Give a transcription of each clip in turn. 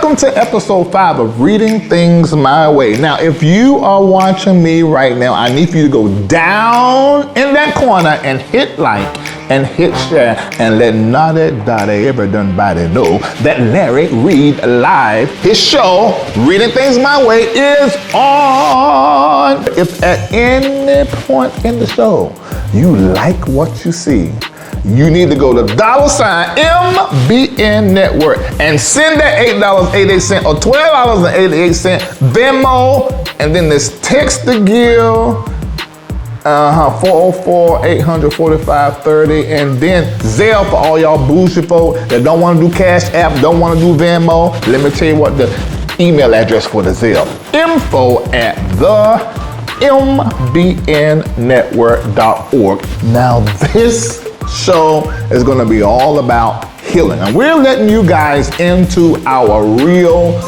welcome to episode 5 of Reading Things My Way. Now, if you are watching me right now, I need for you to go down in that corner and hit like and hit share and let Naughty Dotty ever done body know that Larry Reid Live, his show, Reading Things My Way, is on. If at any point in the show you like what you see, you need to go to $MBN Network and send that $8.88 or $12.88 Venmo, and then this text to give 404-800-4530, and then Zelle for all y'all bougie folk that don't want to do Cash App, don't want to do Venmo. Let me tell you what the email address for the Zelle: info@thembnnetwork.org. Now this show is going to be all about healing, and we're letting you guys into our real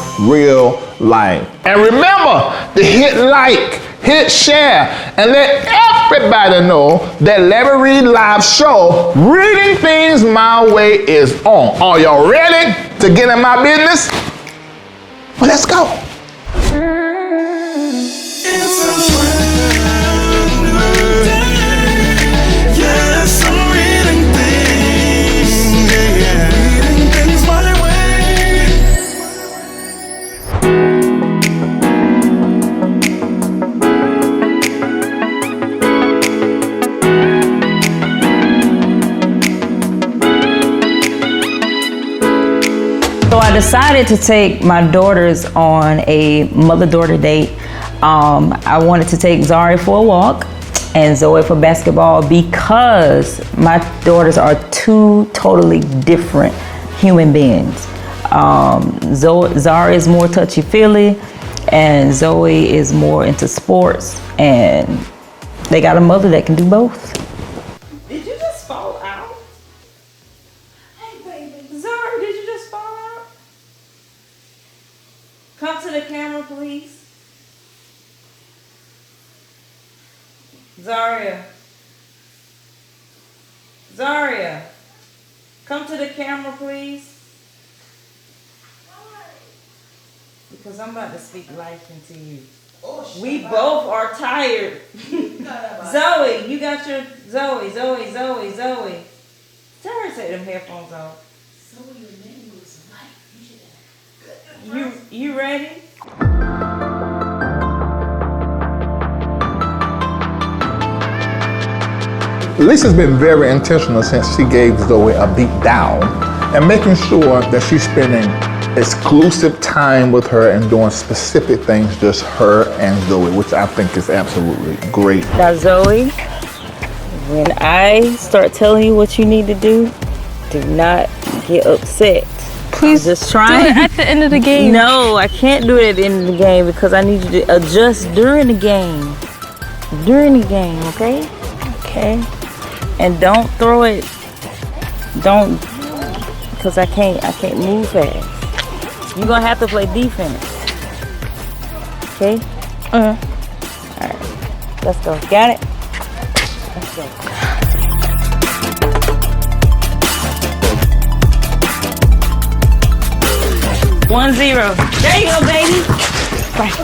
life. And remember to hit like, hit share, and let everybody know that Larry Reid Live show, Reading Things My Way, is on. Are y'all ready to get in my business? Well, let's go. So I decided to take my daughters on a mother-daughter date. I wanted to take Zari for a walk and Zoe for basketball because my daughters are two totally different human beings. Zari is more touchy-feely and Zoe is more into sports, and they got a mother that can do both. Did you just fall out? Hey baby, Zari, did you just fall out? Come to the camera, please. Zaria, come to the camera, please. Why? Because I'm about to speak life into you. Oh, we both are tired. Zoe, you got your Zoe. Tell her to take them headphones off. Zoe, your name was life. You ready? Lisa's been very intentional since she gave Zoe a beat down and making sure that she's spending exclusive time with her and doing specific things, just her and Zoe, which I think is absolutely great. Now Zoe, when I start telling you what you need to do not get upset. Please just try do it at the end of the game. No, I can't do it at the end of the game because I need you to adjust during the game. Okay? Okay. And don't throw it. Don't, because I can't move fast. You're gonna have to play defense. Okay? All right. Let's go. Got it? Let's go. 1-0. There you go, baby. Right.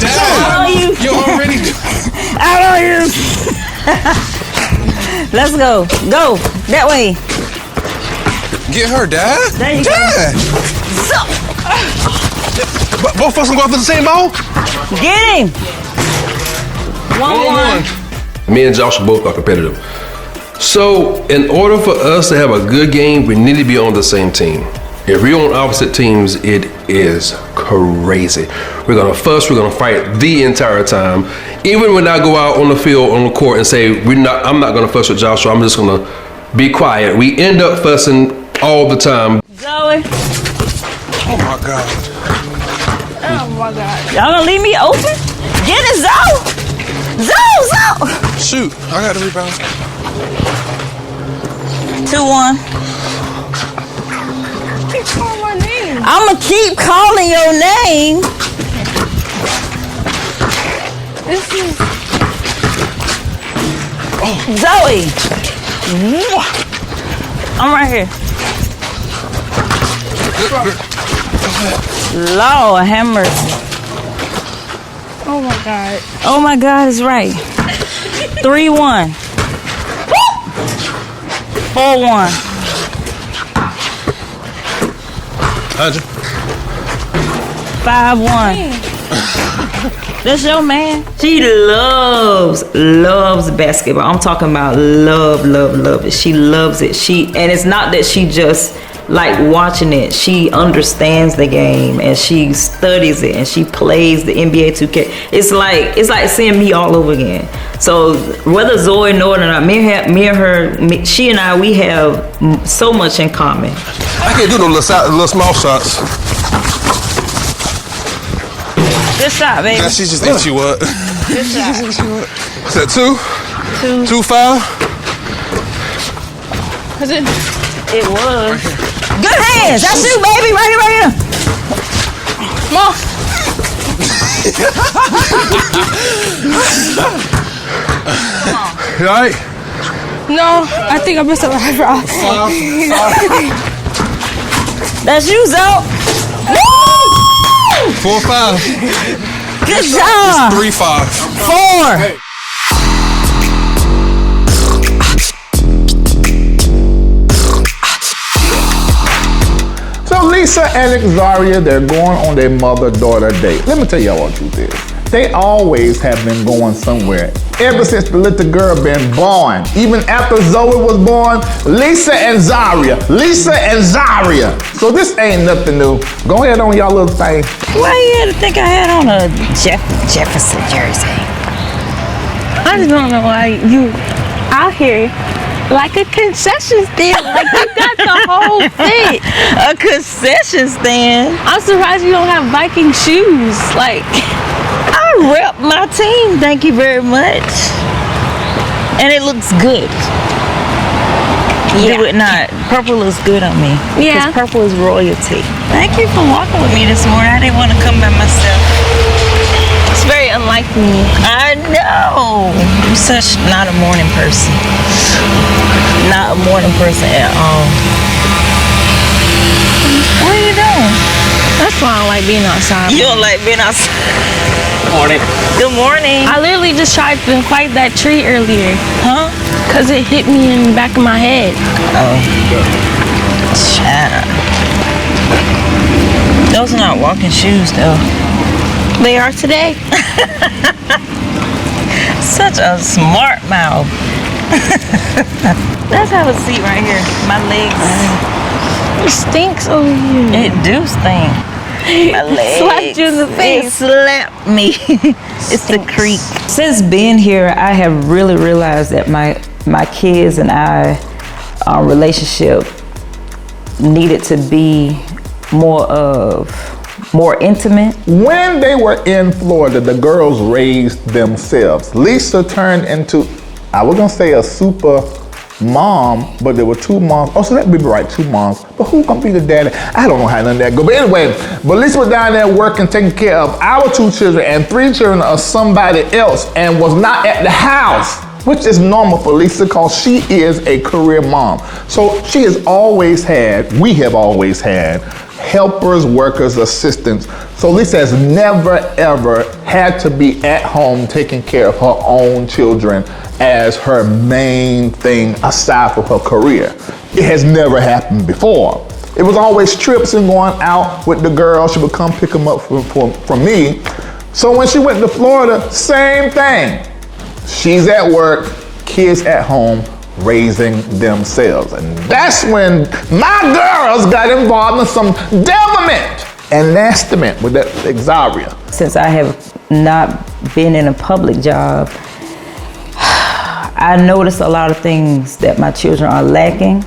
Dad, you're already. Out on you. Let's go. Go that way. Get her, Dad. There you Dad. go. Both of us can go after the same ball? Get him. 1-1. Me and Josh both are competitive. So, in order for us to have a good game, we need to be on the same team. If we're on opposite teams, it is crazy. We're gonna fuss, we're gonna fight the entire time. Even when I go out on the field, on the court and say, I'm not gonna fuss with Joshua, I'm just gonna be quiet. We end up fussing all the time. Zoe. Oh my God. Oh my God. Y'all gonna leave me open? Get it, Zoe. Zoe. Shoot, I got the rebound. 2-1. Keep calling my name. I'ma keep calling your name. This is Zoe. I'm right here. Lord have mercy. Oh my God. Oh my God, it's right. 3-1. 4-1. 5-1. That's your man. She loves basketball. I'm talking about love it. She loves it. And it's not that she just like watching it. She understands the game and she studies it and she plays the NBA 2K. It's like seeing me all over again. So whether Zoe know it or not, me and her, she and I, we have so much in common. I can't do no little small shots. Good shot, baby. Nah, she just thinks she what? Good shot. Is that 2? 2-5? Is it? It was. Good hands. That's you, baby. Right here. Mom. You alright? No, I think I messed up my eyebrow. That's you, Zoe. 4-5. Good job. 3-5. 4. So Lisa and Zaria, they're going on their mother-daughter date. Let me tell y'all what truth is. They always have been going somewhere. Ever since the little girl been born. Even after Zoe was born, Lisa and Zaria. So this ain't nothing new. Go ahead on y'all little thing. Why you had to think I had on a Jefferson jersey? I just don't know why you out here like a concession stand. Like you got the whole fit. A concession stand. I'm surprised you don't have Viking shoes. Like, I rep my team, thank you very much. And it looks good. Yeah. Do it not. Purple looks good on me. Yeah. Because purple is royalty. Thank you for walking with me this morning. I didn't want to come by myself. it's very unlike me. I know. You're such not a morning person. Not a morning person at all. What are you doing? That's why I don't like being outside. You don't like being outside. Morning. Good morning. I literally just tried to fight that tree earlier. Huh? Because it hit me in the back of my head. Oh. Child. Those are not walking shoes, though. They are today. Such a smart mouth. Let's have a seat right here. My legs. It stinks over here. It do stink. My legs. Slapped you in the It face. slapped me. It's the creek. Since being here, I have really realized that my kids and I, our relationship needed to be more intimate. When they were in Florida, the girls raised themselves. Lisa turned into, I was gonna say a super mom, but there were 2 moms. Oh, so that'd be right, 2 moms. But who gonna be the daddy? I don't know how none of that go. But anyway, but Lisa was down there working, taking care of our 2 children and 3 children of somebody else and was not at the house, which is normal for Lisa because she is a career mom. So we have always had helpers, workers, assistants. So Lisa has never ever had to be at home taking care of her own children as her main thing aside from her career. It has never happened before. It was always trips and going out with the girls. She would come pick them up from me. So when she went to Florida, same thing. She's at work, kids at home, raising themselves. And that's when my girls got involved in some devilment and nastiness with that Zaria. Since I have not been in a public job, I noticed a lot of things that my children are lacking.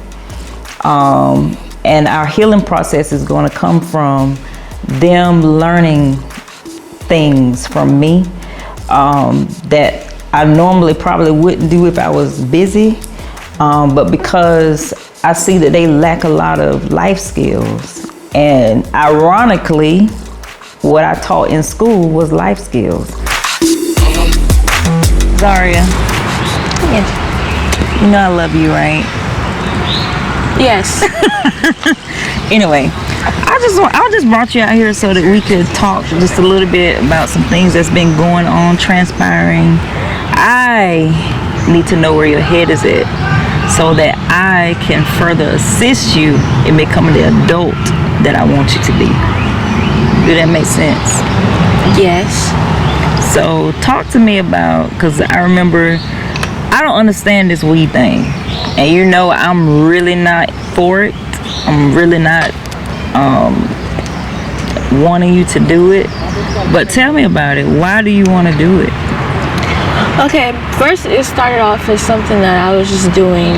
And our healing process is going to come from them learning things from me that I normally probably wouldn't do if I was busy. But because I see that they lack a lot of life skills. And ironically, what I taught in school was life skills. Zaria, you know I love you, right? Yes. Anyway, I just brought you out here so that we could talk just a little bit about some things that's been going on, transpiring. I need to know where your head is at so that I can further assist you in becoming the adult that I want you to be. Do that make sense? Yes. So talk to me about, because I remember I don't understand this weed thing, and you know I'm really not for it. I'm really not wanting you to do it, but tell me about it. Why do you want to do it? Okay, first it started off as something that I was just doing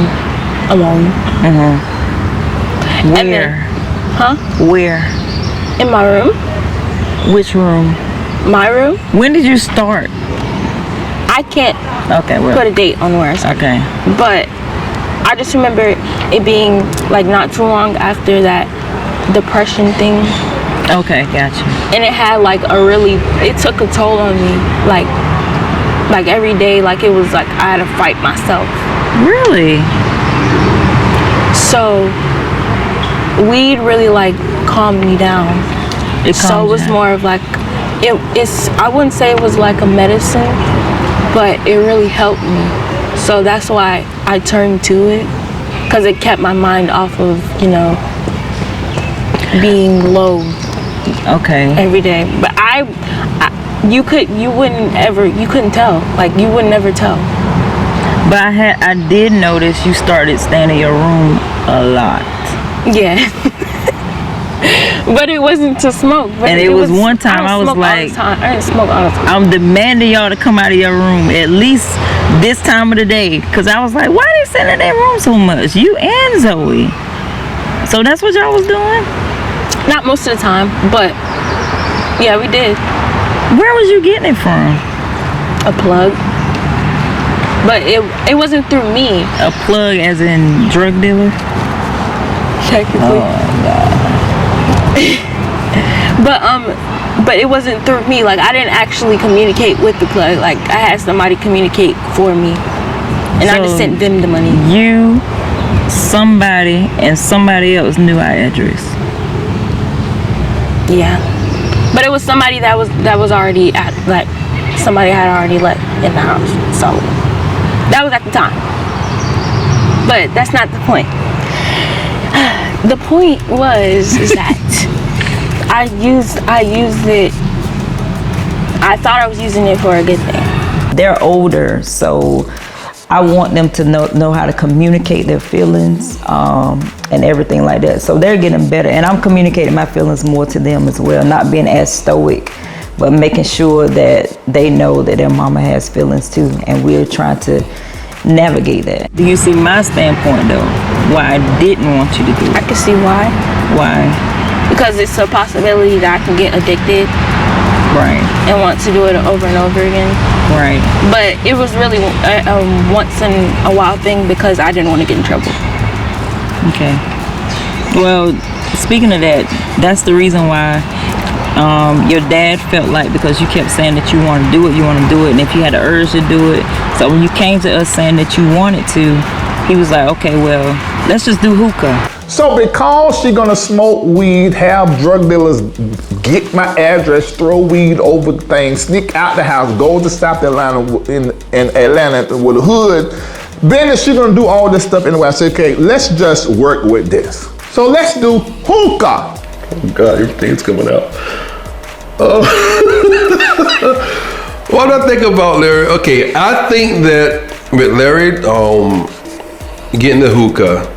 alone. Mm-hmm. Where? Where? In my room. Which room? My room. When did you start? I can't put a date on where I started. Okay. But I just remember it being like not too long after that depression thing. Okay, gotcha. And it had like it took a toll on me. Like every day, like it was like I had to fight myself. Really? So weed really like calmed me down. So it was more of like it's I wouldn't say it was like a medicine, but it really helped me. So that's why I turned to it, because it kept my mind off of, you know, being low. Okay. Every day. But you couldn't tell. Like you would never tell. But I did notice you started staying in your room a lot. Yeah. But it wasn't to smoke. But and it was one time I was like, I didn't smoke all the time. I'm demanding y'all to come out of your room at least this time of the day, because I was like, why they sitting in their room so much? You and Zoe. So that's what y'all was doing? Not most of the time, but yeah, we did. Where was you getting it from? A plug. But it wasn't through me. A plug as in drug dealer? Technically. Oh my God. But it wasn't through me. Like I didn't actually communicate with the plug. Like I had somebody communicate for me, and I just sent them the money. You, somebody, and somebody else knew our address. Yeah, but it was somebody that was already at, like, somebody had already left in the house. So that was at the time. But that's not the point. The point was that I used it. I thought I was using it for a good thing. They're older, so I want them to know how to communicate their feelings and everything like that. So they're getting better, and I'm communicating my feelings more to them as well, not being as stoic, but making sure that they know that their mama has feelings too, and we're trying to navigate that. Do you see my standpoint though? Why I didn't want you to do it? I can see why. Why? Because it's a possibility that I can get addicted. Right. And want to do it over and over again. Right. But it was really a once in a while thing because I didn't want to get in trouble. Okay. Well, speaking of that, that's the reason why your dad felt like, because you kept saying that you want to do it, and if you had the urge to do it. So when you came to us saying that you wanted to, he was like, okay, well, let's just do hookah. So because she gonna smoke weed, have drug dealers get my address, throw weed over the thing, sneak out the house, go to South Atlanta in Atlanta with a hood, then she gonna do all this stuff anyway. I said, okay, let's just work with this. So let's do hookah. Oh God, everything's coming out. What do I think about Larry? Okay, I think that with Larry getting the hookah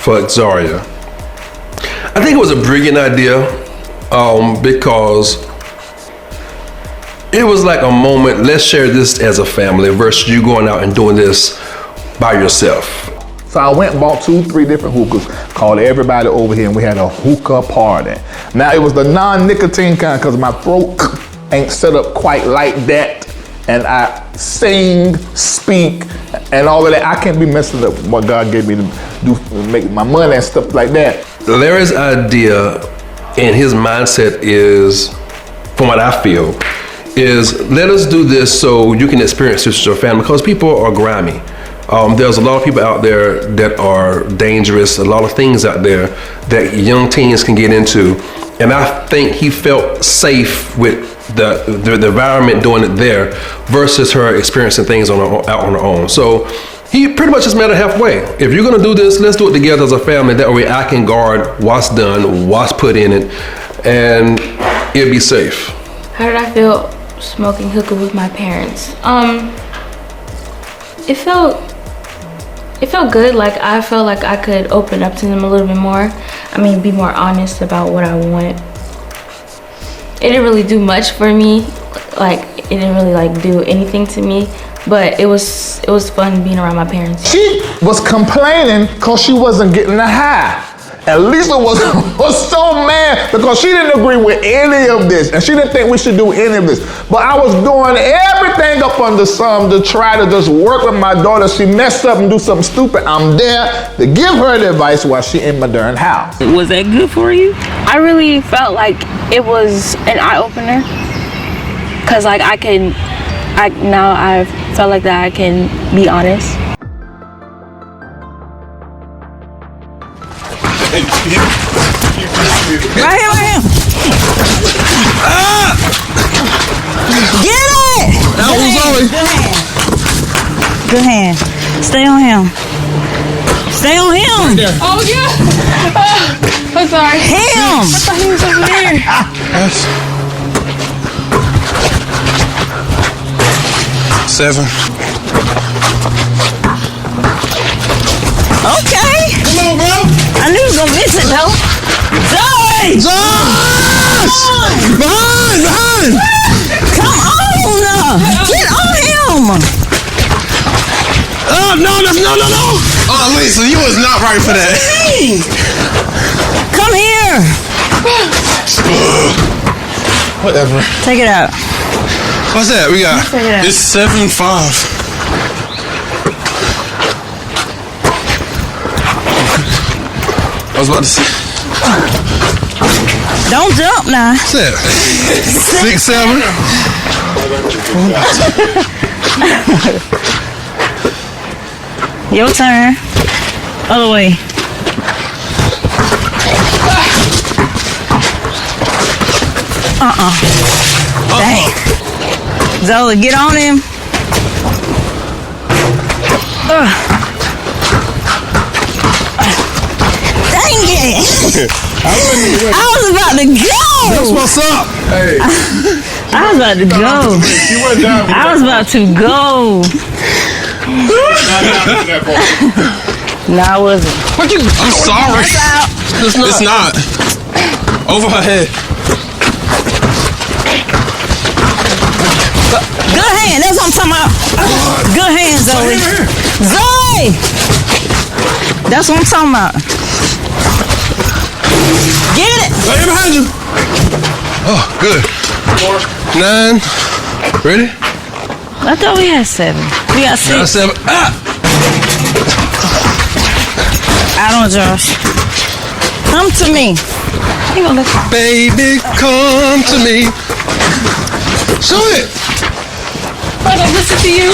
for Zaria, I think it was a brilliant idea because it was like a moment, let's share this as a family versus you going out and doing this by yourself. So I went and bought 2-3 different hookahs, called everybody over here, and we had a hookah party. Now it was the non-nicotine kind because my throat ain't set up quite like that. And I sing, speak, and all of that. I can't be messing up what God gave me to do, make my money and stuff like that. Larry's idea and his mindset is, from what I feel, is let us do this so you can experience this with your family, because people are grimy. There's a lot of people out there that are dangerous, a lot of things out there that young teens can get into. And I think he felt safe with the environment doing it there versus her experiencing things out on her own. So he pretty much just met her halfway. If you're gonna do this, let's do it together as a family. That way I can guard what's done, what's put in it, and it'll be safe. How did I feel smoking hookah with my parents? It felt good. Like I felt like I could open up to them a little bit more. I mean, be more honest about what I want. It didn't really do much for me. Like it didn't really like do anything to me. But it was fun being around my parents. She was complaining because she wasn't getting the high. And Lisa was so mad because she didn't agree with any of this. And she didn't think we should do any of this. But I was doing everything up under sun to try to just work with my daughter. She messed up and do something stupid. I'm there to give her the advice while she in my darn house. Was that good for you? I really felt like it was an eye-opener. Cause like now I felt like that I can be honest. Right here. Get it! That was Zoe. Good hand. Stay on him. Stay on him. Oh yeah. I'm sorry. Him. I thought he was over there. That's 7. Okay. Come on, bro. I knew you was gonna miss it though. Zoe! Josh! Behind! Come on! Get on him! Oh, no. Oh, Lisa, you was not right for that. Come here! Whatever. Take it out. What's that? We got, Take it out. it's 7-5. I was about to say, Don't jump now. what's that? 6-7? Your turn. Other way. Dang. Zoe, get on him. Dang it. I was about to go. That's what's up. Hey. I was about to go. She went down. I was about to go. No, I wasn't. I'm sorry. It's not. Over her head. Good hand. That's what I'm talking about. Good hand, Zoe. Zoe! That's what I'm talking about. Get it! Right here behind you. Oh, good. 9. Ready? I thought we had 7. We got 6. 7. Ah! I don't, Josh. Come to me. You gonna look. Baby, come to me. Show it. I don't listen to you.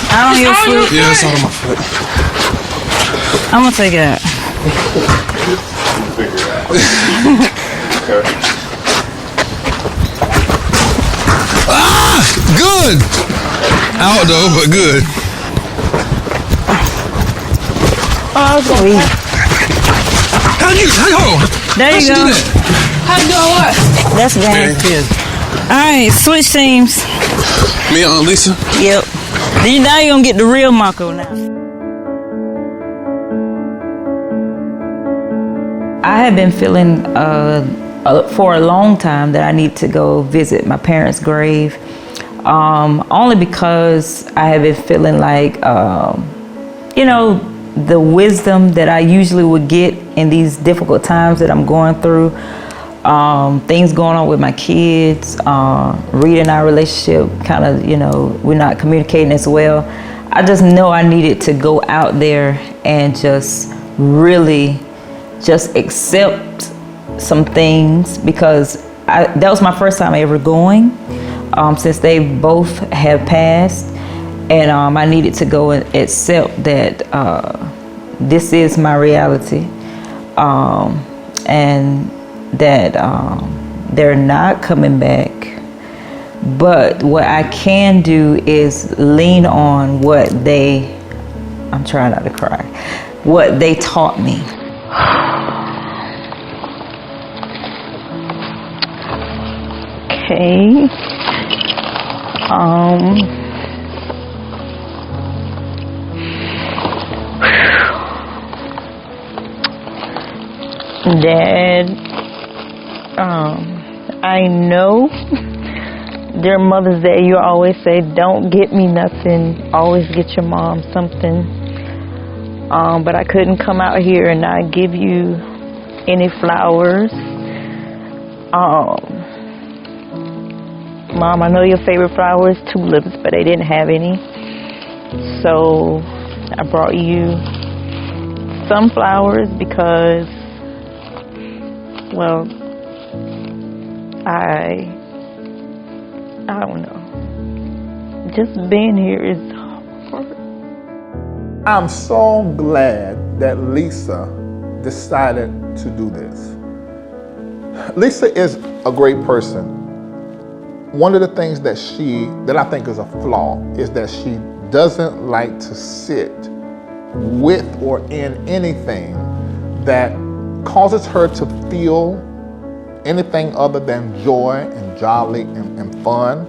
I don't hear foot. Yeah, it's on my foot. I'm gonna take it out. Ah! Good. Out though, but good. Oh, sweet. Hold on. There you go. How you doing what? That's bad. Alright, switch teams. Me and Aunt Lisa. Yep. Now you're gonna get the real Marco now. I have been feeling for a long time that I need to go visit my parents' grave. Only because I have been feeling like, the wisdom that I usually would get in these difficult times that I'm going through. Things going on with my kids, Reid and our relationship kind of, we're not communicating as well. I just know I needed to go out there and just really just accept some things, because that was my first time ever going since they both have passed. And I needed to go and accept that this is my reality, and that they're not coming back. But what I can do is lean on what I'm trying not to cry, what they taught me. Okay. Dad, I know during Mother's Day you always say, don't get me nothing, always get your mom something. But I couldn't come out here and not give you any flowers. Mom, I know your favorite flower is tulips, but they didn't have any. So I brought you some flowers because, well, I don't know. Just being here is hard. I'm so glad that Lisa decided to do this. Lisa is a great person. One of the things that I think is a flaw is that she doesn't like to sit with or in anything that causes her to feel anything other than joy and jolly and fun.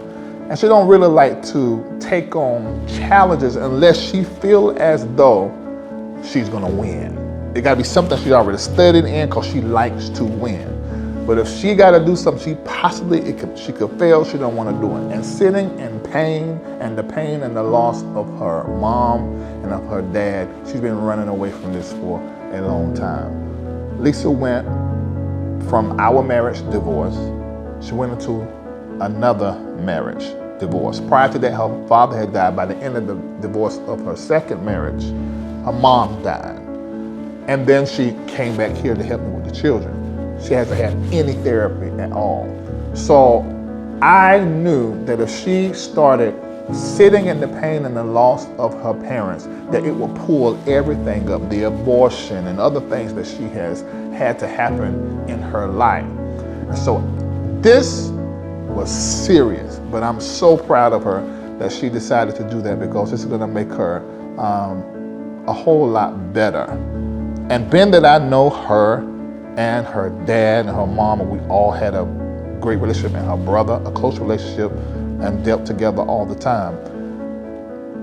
And she don't really like to take on challenges unless she feels as though she's gonna win. It gotta be something she's already studied in because she likes to win. But if she gotta do something she could fail, she don't wanna do it. And sitting in pain and the loss of her mom and of her dad, she's been running away from this for a long time. Lisa went from our marriage, divorce. She went into another marriage, divorce. Prior to that, her father had died. By the end of the divorce of her second marriage, her mom died. And then she came back here to help me with the children. She hasn't had any therapy at all. So I knew that if she started sitting in the pain and the loss of her parents, that it would pull everything up, the abortion and other things that she has had to happen in her life. So this was serious, but I'm so proud of her that she decided to do that because it's gonna make her a whole lot better. And being that I know her and her dad and her mom, and we all had a great relationship, and her brother, a close relationship, and dealt together all the time.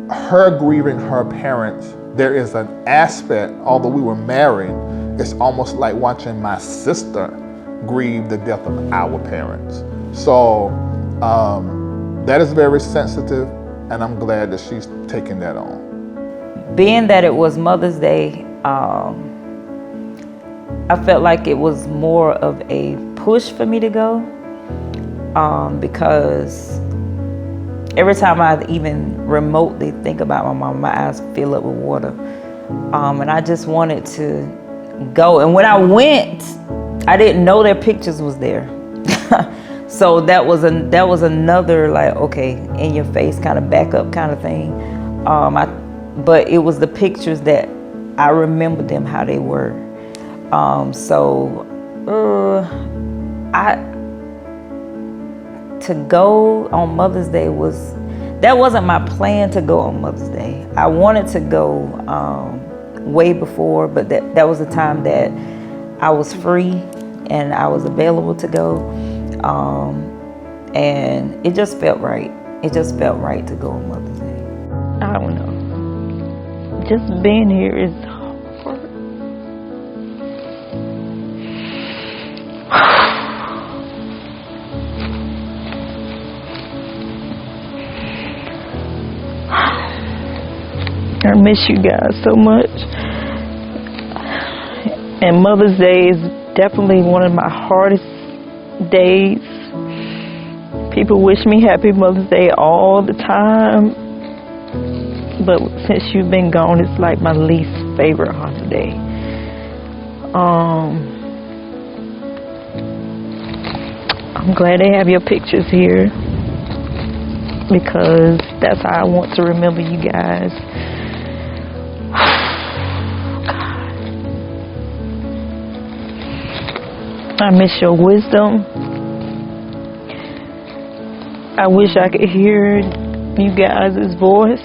Her grieving her parents, there is an aspect, although we were married, it's almost like watching my sister grieve the death of our parents. So that is very sensitive, and I'm glad that she's taking that on. Being that it was Mother's Day, I felt like it was more of a push for me to go, because every time I even remotely think about my mom, my eyes fill up with water. And I just wanted to go. And when I went, I didn't know their pictures was there. So that was another, like, okay, in your face kind of backup kind of thing. But it was the pictures that I remembered them how they were. To go on Mother's Day that wasn't my plan to go on Mother's Day. I wanted to go way before, but that was the time that I was free and I was available to go. And it just felt right. It just felt right to go on Mother's Day. I don't know. Just being here is hard. I miss you guys so much. And Mother's Day is definitely one of my hardest days. People wish me happy Mother's Day all the time. But since you've been gone, it's like my least favorite holiday. I'm glad they have your pictures here. because that's how I want to remember you guys. God. I miss your wisdom. I wish I could hear you guys' voice.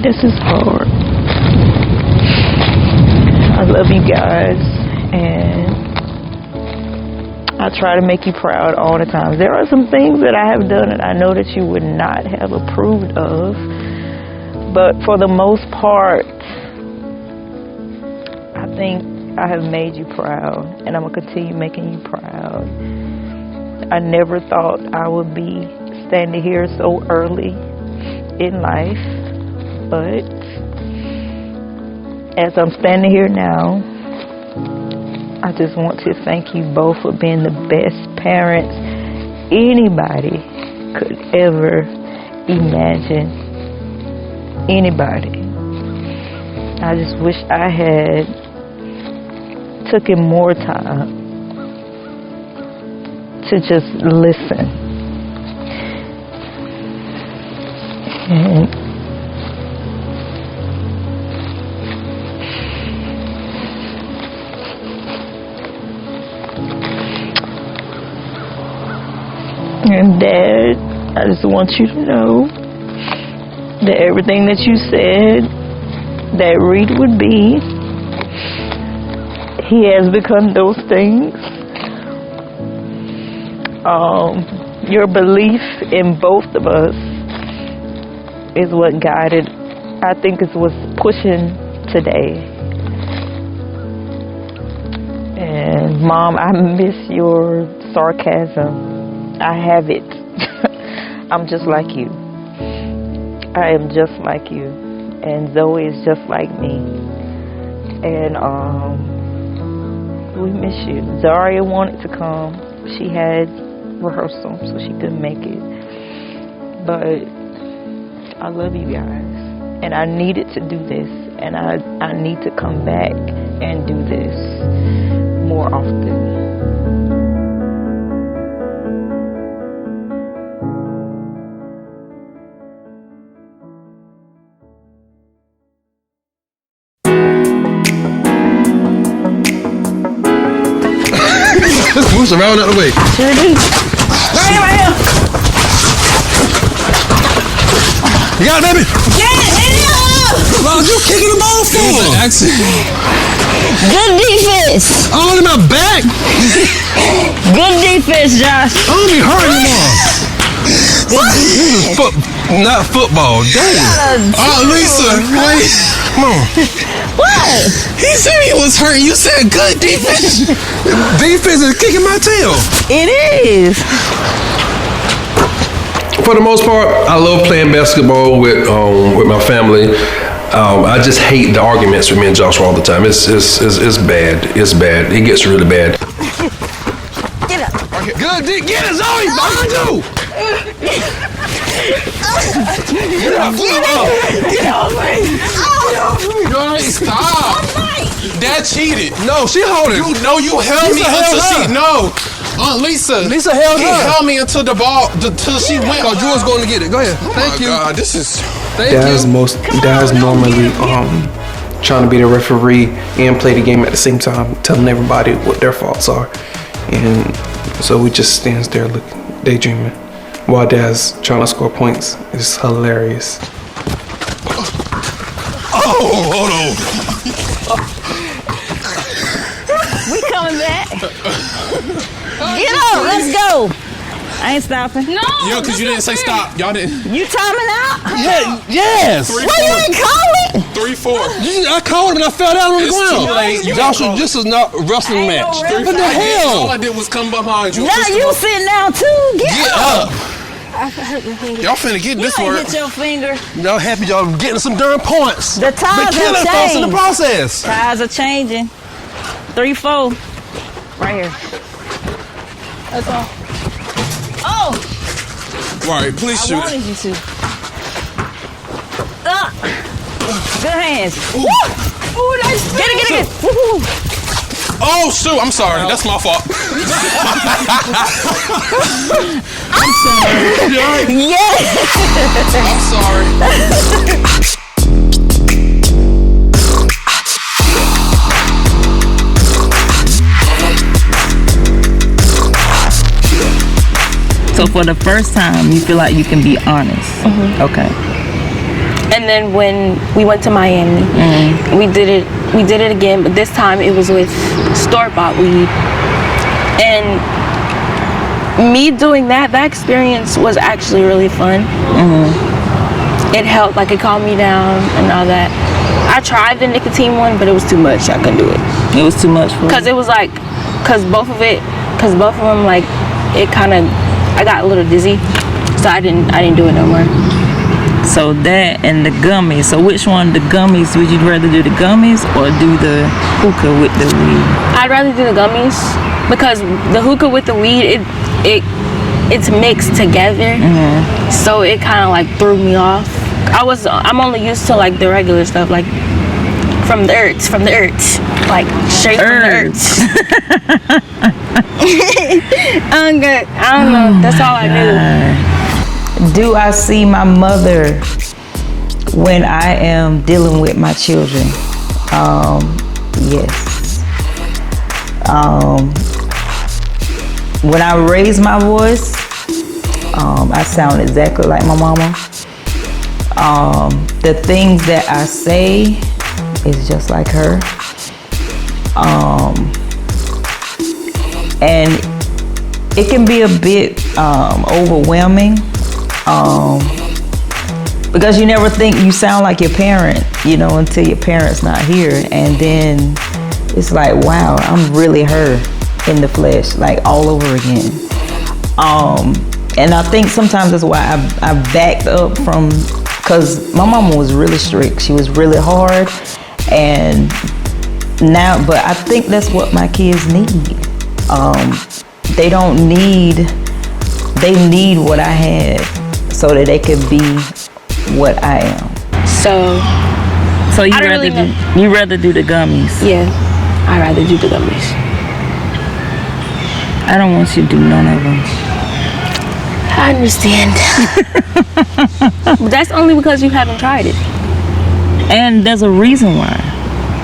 This is hard. I love you guys, and I try to make you proud all the time. There are some things that I have done that I know that you would not have approved of, but for the most part, I think I have made you proud, and I'm going to continue making you proud. I never thought I would be standing here so early in life, but as I'm standing here now, I just want to thank you both for being the best parents anybody could ever imagine. Anybody. I just wish I had taken more time to just listen. And Dad, I just want you to know that everything that you said that Reid would be, he has become those things. Your belief in both of us is what guided, I think is what's pushing today. And Mom, I miss your sarcasm. I have it. I'm just like you. I am just like you. And Zoe is just like me. And we miss you. Zaria wanted to come. She had rehearsal, so she couldn't make it. But I love you guys. And I needed to do this. And I need to come back and do this more often. Moves around out the way. Sure do. Right here. You got it, baby? Get it! What you kicking the ball for? Good defense. All in my back. Good defense, Josh. I don't be hurt anymore. This is not football. Damn. Oh, Lisa, wait. Come on. What? He said he was hurt. You said good defense. Defense is kicking my tail. It is. For the most part, I love playing basketball with my family. I just hate the arguments with me and Joshua all the time. It's bad. It's bad. It gets really bad. Get up. Good. Get it, Zoe. Behind you. Get off me. Get off me. Stop. Dad cheated. No, she holding. You know you held me until she Lisa. Lisa held He her. held me until the ball until she went. Oh, Jewel's going to get it. Go ahead. Thank you. God, this is. Thank Dad's you. Dad's normally trying to be the referee and play the game at the same time, telling everybody what their faults are, and so we just stands there looking, daydreaming, while Dad's trying to score points. It's hilarious. Oh, hold on. We coming back. Get up. Let's go. I ain't stopping. No. Yo, because you didn't say stop. Y'all didn't. You timing out? Yeah, yes. 3-4. Why you ain't call it? 3-4. I called and I fell down on the It's ground. too late. You Joshua, ain't this is not a wrestling Ain't no match. wrestling. What the All hell? I did was come behind you. Now you sitting down too. Get up. Y'all finna get this You ain't work. hit your finger. Y'all happy y'all getting some darn points. The times But killing have folks in the changed. process. Times are changing. 3, 4. Right here. That's all. Oh! Right, please I shoot it. wanted you to. Good hands. Woo! Ooh, nice. Get it. Woo-hoo. Oh, shoot. I'm sorry. That's my fault. I'm sorry. Yeah. I'm sorry. So for the first time, you feel like you can be honest. Okay. And then when we went to Miami, we did it again, but this time it was with store-bought weed. And me doing that experience was actually really fun. It helped, like it calmed me down and all that. I tried the nicotine one, but it was too much. I couldn't do it. It was too much for Cause it was like, cause both of them, like, it kind of, I got a little dizzy, so I didn't do it no more. So that and the gummies. So which one, the gummies, would you rather do the gummies or do the hookah with the weed? I'd rather do the gummies because the hookah with the weed, it's mixed together. So it kind of like threw me off. I'm only used to like the regular stuff, like from the earths, like straight from the earths. I'm good. I don't know. That's all I knew. Do I see my mother when I am dealing with my children? Yes. When I raise my voice, I sound exactly like my mama. The things that I say is just like her. And it can be a bit overwhelming. Because you never think you sound like your parent, until your parent's not here. And then it's like, wow, I'm really her in the flesh, like all over again. And I think sometimes that's why I backed up from, because my mama was really strict. She was really hard. And now, but I think that's what my kids need. They need what I had so that they could be what I am. So you rather do the gummies? Yeah, I'd rather do the gummies. I don't want you to do none of them. I understand. But that's only because you haven't tried it. And there's a reason why.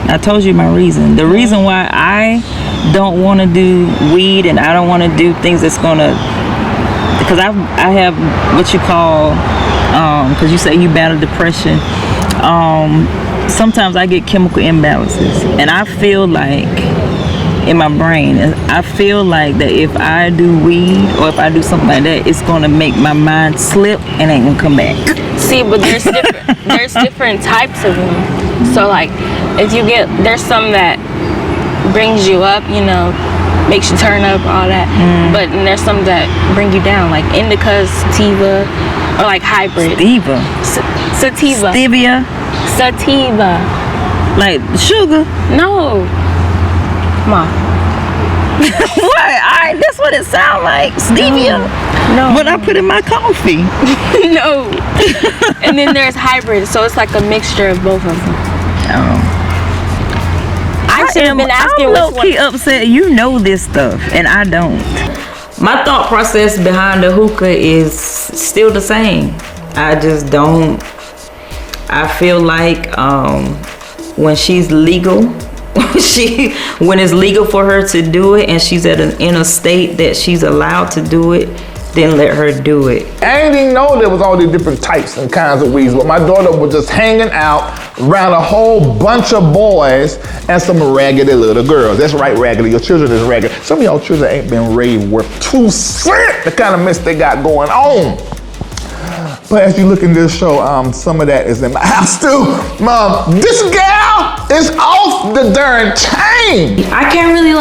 I told you my reason. The reason why I don't want to do weed and I don't want to do things that's going to, because I have what you call, because you say you battle depression. Sometimes I get chemical imbalances, and I feel like in my brain, I feel like that if I do weed or if I do something like that, it's gonna make my mind slip and ain't gonna come back. See, but there's different types of them. So like, if you there's some that brings you up, makes you turn up, all that. But there's some that bring you down, like indica, sativa, or like hybrid. Sativa. Stevia. Sativa. Like sugar. No. Come on. What? That's what it sounds like. Stevia. No. What I put in my coffee. No. And then there's hybrid, so it's like a mixture of both of them. I should have been asking I'm which low-key one. upset. You know this stuff, and I don't. My thought process behind the hookah is still the same. I just don't. I feel like when she's legal, when it's legal for her to do it, and she's in a state that she's allowed to do it, then let her do it. I didn't even know there was all these different types and kinds of weeds, but my daughter was just hanging out around a whole bunch of boys and some raggedy little girls. That's right, raggedy. Your children is raggedy. Some of y'all children ain't been raised worth 2 cents, the kind of mess they got going on. But as you look in this show, some of that is in my house too. Mom, this gal is off the darn chain. I can't really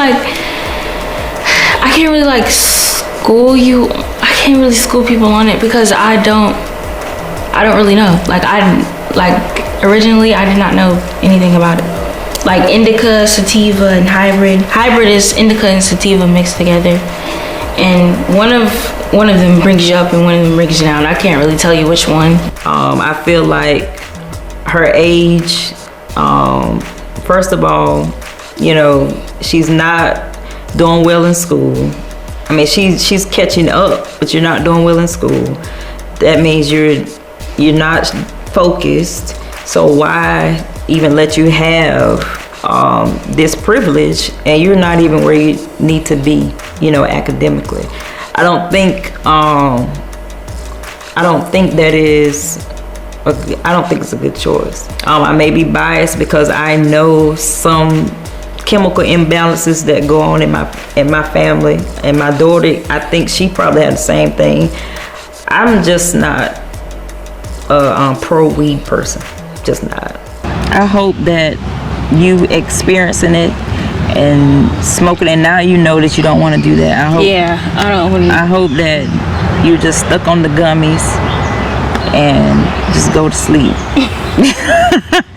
school you. I can't really school people on it because I don't really know. Originally I did not know anything about it. like indica, sativa, and hybrid. Hybrid is indica and sativa mixed together, and one of them brings you up and one of them brings you down. I can't really tell you which one. I feel like her age, first of all, you know, she's not doing well in school. I mean, she's catching up, but you're not doing well in school. That means you're not focused. So why even let you have this privilege and you're not even where you need to be, you know, academically? I don't think it's a good choice. I may be biased because I know some chemical imbalances that go on in my family, and my daughter, I think she probably had the same thing. I'm just not a pro weed person, just not. I hope that you experiencing it and smoking, and now you know that you don't want to do that. I hope that you're just stuck on the gummies and just go to sleep.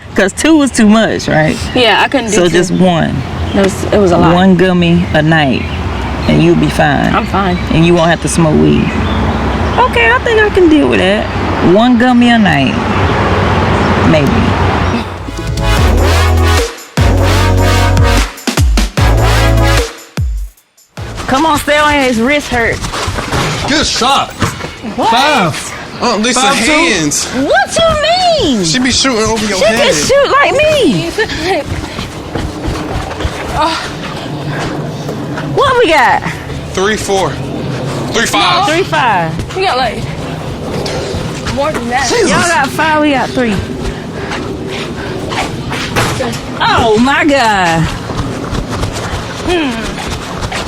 Because 2 was too much, right? Yeah, I couldn't do so 2. Just 1. It was a lot. 1 gummy a night and you'll be fine. I'm fine. And you won't have to smoke weed. Okay, I think I can deal with that. 1 gummy a night, maybe. Come on, stay on here. His wrist hurt. Good shot. What? 5. Aunt Lisa 5'2"? hands. What you mean? She be shooting over your She head. can shoot like me. What we got? 3-4. 3-5. 3-5. We got like more than that. Y'all got 5, we got 3. Oh my God.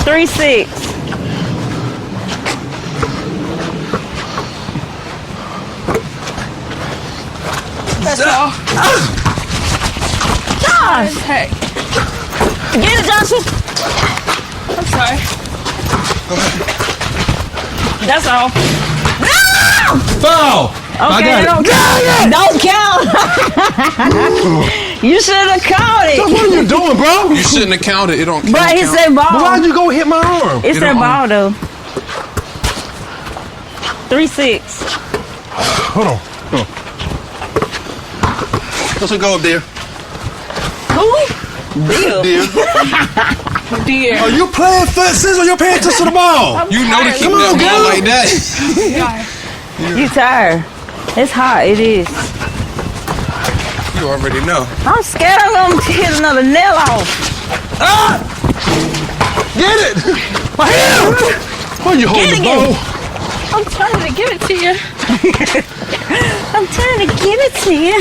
3-6. That's all. Josh! Hey, Get it, Joshua! I'm sorry. That's all. No! Foul. Okay, I got don't count. You should have caught it. What are you doing, bro? You shouldn't have counted. It don't count. But he said ball. But why'd you go hit my arm? It's that ball, though. 3-6. Hold on. Let's go up there. Who? Bill. Dear. Are you playing fences or you paying attention to the ball? You know to keep that ball like that. You tired. It's hot. It is. You already know. I'm scared I'm going to hit another nail off. Get it! My hand! Why you holding the ball? I'm trying to give it to you. I'm trying to give it to you.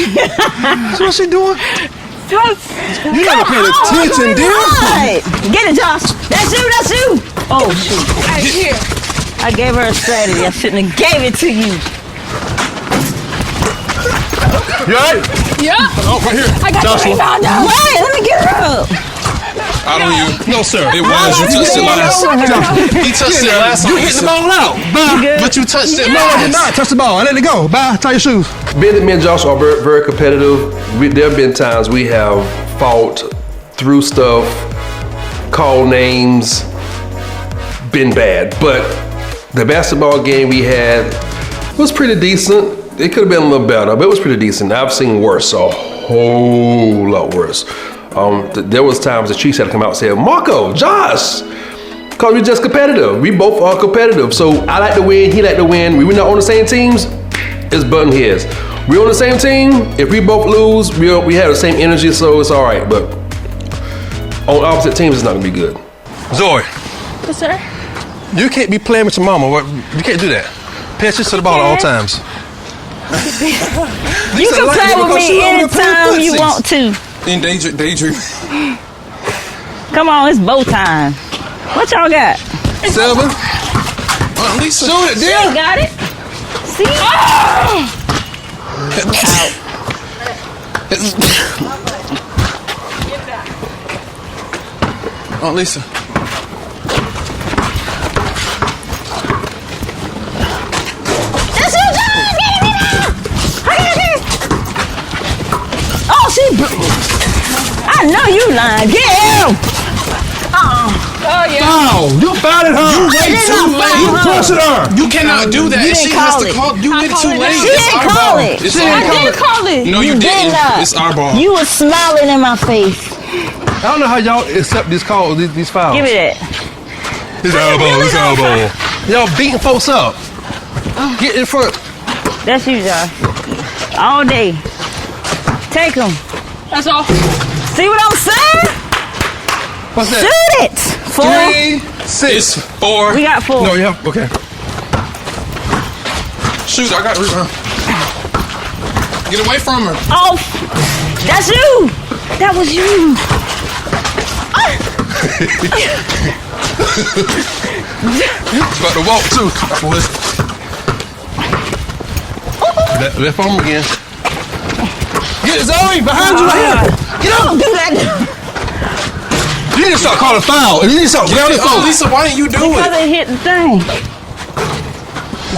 So what's she doing? You're not paying attention, dear. Right. Get it, Josh. That's you. Oh, shoot. Right here. I gave her a strategy. I shouldn't have gave it to you. You all right? Yeah. Oh, right here. I got Joshua. the rebound now. Wait, let me get her up. Out on you. No, sir. It was. You touched it last. He touched it last time. You hit the ball out. Bye. But you touched it. No, I did not touch the ball. I let it go. Bye. Tie your shoes. Me and Josh are very, very competitive. There have been times we have fought through stuff, called names, been bad. But the basketball game we had was pretty decent. It could have been a little better, but it was pretty decent. I've seen worse, a whole lot worse. There was times the Chiefs had to come out and say, Marco, Josh, because we're just competitive. We both are competitive. So I like to win, he like to win. We're not on the same teams, it's button heads. We're on the same team. If we both lose, we have the same energy, so it's all right. But on opposite teams, it's not gonna be good. Zoe. Yes, sir. You can't be playing with your mama. You can't do that. Pay attention to the ball at all times. You can play with me anytime you want to. In daydream. Come on, it's bow time. What y'all got? 7. At least shoot it, She dear. got it. See? Aunt Lisa. That's your job! Get it now! Oh, I know you You lying. Get him. Oh yeah. Foul! You fouled her! You way too late! You pressing her! You cannot do that. You She didn't has call to it. call. You went too late. She didn't call it. It's She our didn't ball. I did call it. No, you did didn't. not. It's our ball. You was smiling in my face. I don't know how y'all accept these calls, these fouls. Give me that. His elbow, his elbow. Y'all beating folks up. Get in front. That's you, Josh. All day. Take him. That's all. See what I'm saying? What's that? Shoot it. 4. 3, 6. It's 4. We got 4. No, yeah, okay. Shoot, I got to rebound. Get away from her. Oh, that's you. That was you. About to walk too. Left arm again. Get Zoe behind you right here. Get up. Don't do that. You need to start calling foul. You need to start grounding Oh, folks. Lisa, why didn't you do Because it? it hit the thing.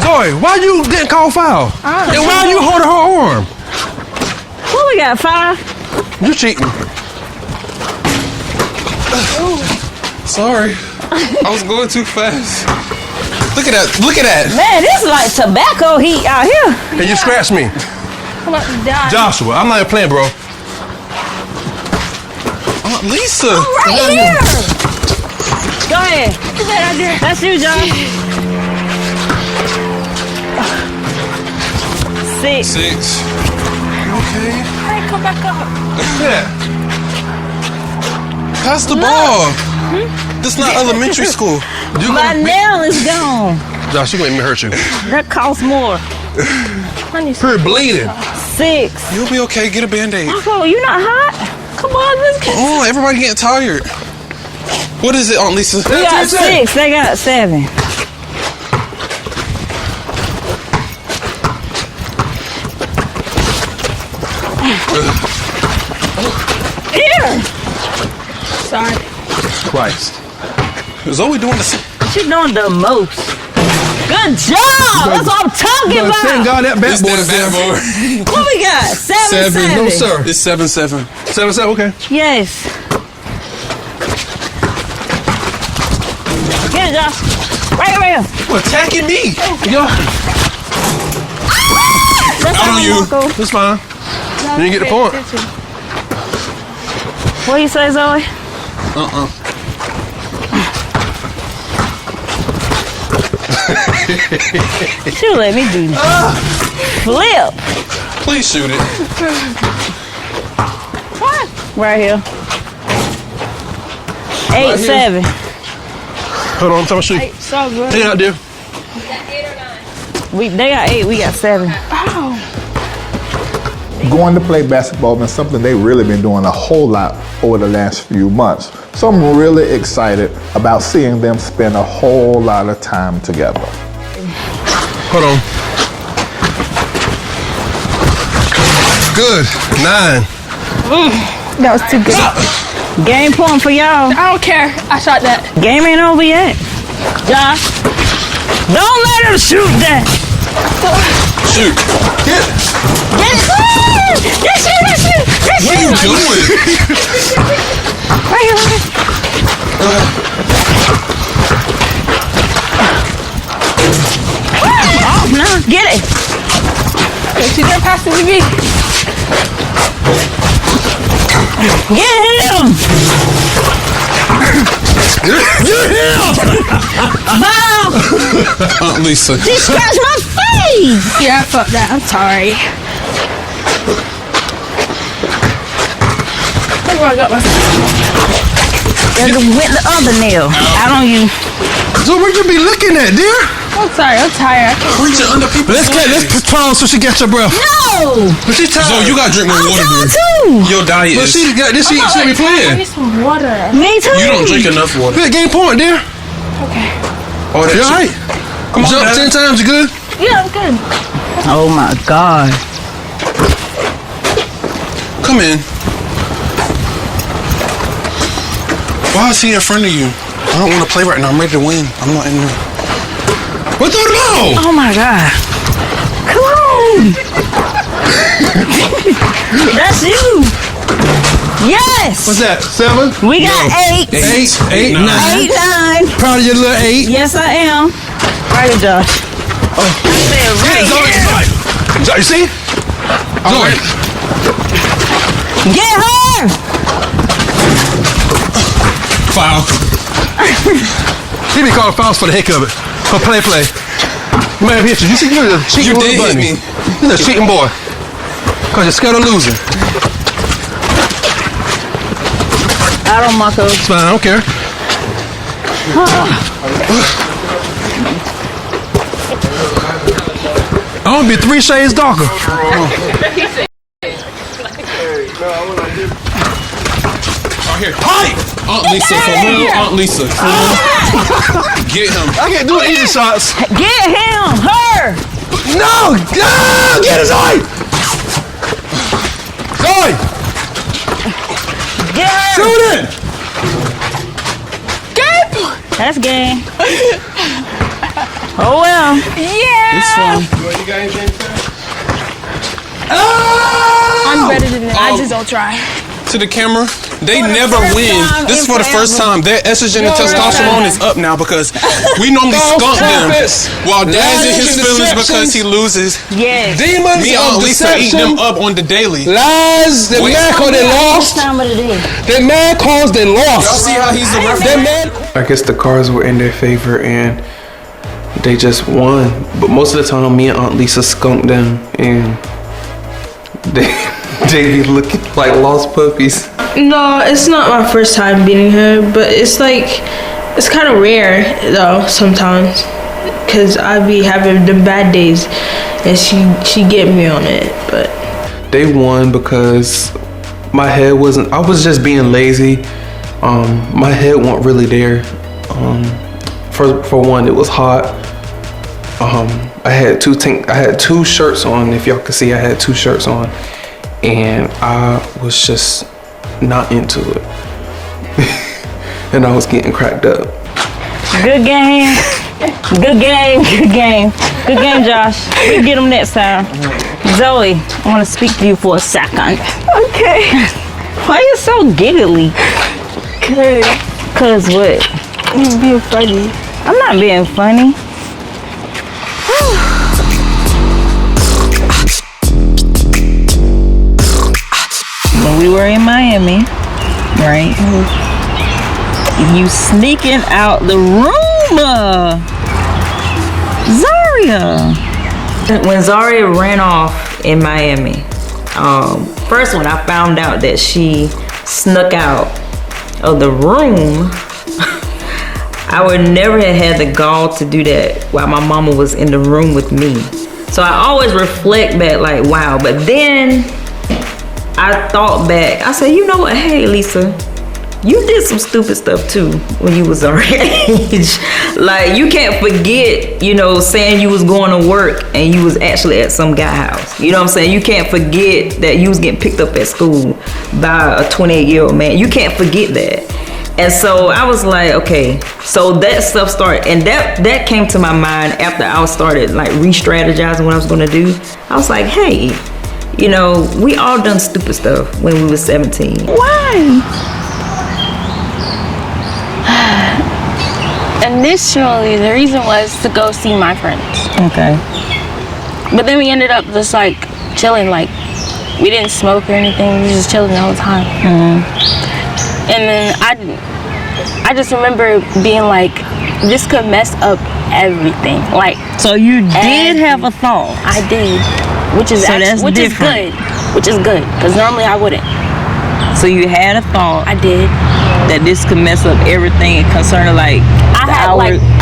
Zoe, why you didn't call foul? And why you holding her arm? What we got, 5? You cheating. Sorry. I was going too fast. Look at that. Look at that. Man, this is like tobacco heat out here. And you scratched me. I'm about to die. Joshua, I'm not even playing, bro. Lisa. Right here. Go ahead. Get that out there. That's you, John. 6. 6. Okay. Hey, come back up. Yeah. Pass the ball. This is not elementary school. My nail is gone. Josh, you gonna make me hurt you. That costs more. You're bleeding. 6. You'll be okay. Get a Band-Aid. Oh, you not hot? Come on, let's go. Oh, everybody getting tired. What is it, Aunt Lisa? We got 6. They got 7. Here. Sorry. Christ. Zoe doing the same. She's doing the most. Good job. That's what I'm talking Thank about. God that bat It's boy that is there. bad boy. What we got? 7. 7. No, sir. It's 7-7. 7-7, okay. Yes. Get it, Josh. Right here. You attacking me. Yo, That's Out on you. Marco. it's fine. You didn't get the point. What you say, Zoe? She'll let me do this. Flip. Please shoot it. Right here. 8-7. Hold on, I'm trying to shoot. So good. Stay out there. They got 8. We got 7. Going to play basketball has been something they've really been doing a whole lot over the last few months. So I'm really excited about seeing them spend a whole lot of time together. Hold on. Good. 9. That was too good. Game point for y'all. I don't care. I shot that. Game ain't over yet. Josh, don't let him shoot that. Shoot. Get it. That's you. What are you doing? Right here. Oh, no. Get it. She didn't pass it to me. Get him. Bob, Aunt Lisa. he scratched my face. Yeah, I fucked that. I'm sorry. Look where I got my. There's with the other nail. Out on you. So what you be looking at, dear? I'm sorry. I'm tired. Reaching under people's Let's legs. pause so she gets her breath. No. But she tired. So you gotta drink more I'm water, tired dude. too. Your diet But is. she got this. She be I playing. need some water. Me too. You don't drink enough water. Good game point, dear. Okay. Oh, You all right? Come on, Jump Dad. 10 times. You good? Yeah, I'm good. Oh my God. Come in. Why is he in front of you? I don't want to play right now. I'm ready to win. I'm not in there. What throw the ball? Oh my God. Come on. That's you. Yes. What's that? 7? We got 8. 8, 9. 8, 9. Proud of your little 8. Yes, I am. Right, Josh. Oh. I said right. Zoe. You see? Zoe. Get her. Foul. He be calling fouls for the heck of it. For play. Man, hit you. You see, you're a cheating boy. You did hit me. You're a cheating boy. Because you're scared of losing. I don't, Marco. It's fine, I don't care. I want to be 3 shades darker. Here. Pipe! Aunt Lisa, for real, Aunt Lisa. Get him. I can't do easy shots. Get him, her. No! Get it, Zoe! Zoe! Get her. Shoot it! That's game. Oh well. Yeah. It's fun. You got anything to say? I'm better than that. I just don't try. To the camera, they never win. This is for the first time. Their estrogen and testosterone is up now because we normally skunk them while Dad's in his feelings because he loses. Yes. Demons Me and Lisa eat them up on the daily. Lies. The man called they lost. Time of the day. The man calls they lost. Y'all see how he's the That referee? man. I guess the cards were in their favor and they just won. But most of the time, me and Aunt Lisa skunked them and they be looking like lost puppies. No, it's not my first time beating her, but it's kind of rare though sometimes, cause I be having the bad days, and she get me on it. But They won because my head wasn't. I was just being lazy. My head wasn't really there. For one, it was hot. I had two shirts on. If y'all can see, I had 2 shirts on. And I was just not into it. And I was getting cracked up. Good game. Good game. Good game. Good game, Josh. We get them next time. Zoe, I want to speak to you for a second. Okay. Why you so giggly? Cause what? You're being funny. I'm not being funny. When we were in Miami, right? You sneaking out the room, Zaria. When Zaria ran off in Miami, first when I found out that she snuck out of the room, I would never have had the gall to do that while my mama was in the room with me. So I always reflect back like, wow. But then I thought back, I said, you know what? Hey, Lisa, you did some stupid stuff too when you was our age. Like, you can't forget, you know, saying you was going to work and you was actually at some guy's house. You know what I'm saying? You can't forget that you was getting picked up at school by a 28-year-old man. You can't forget that. And so I was like, okay, so that stuff started, and that came to my mind after I started like re-strategizing what I was gonna do. I was like, hey, you know, we all done stupid stuff when we was 17. Why? Initially, the reason was to go see my friends. Okay. But then we ended up just like chilling, like we didn't smoke or anything, we was just chilling the whole time. And then I just remember being like, this could mess up everything. Like, So you did have a thought. I did, which is So that's which different. is good, which is good, because normally I wouldn't. So you had a thought I did. that this could mess up everything concerning like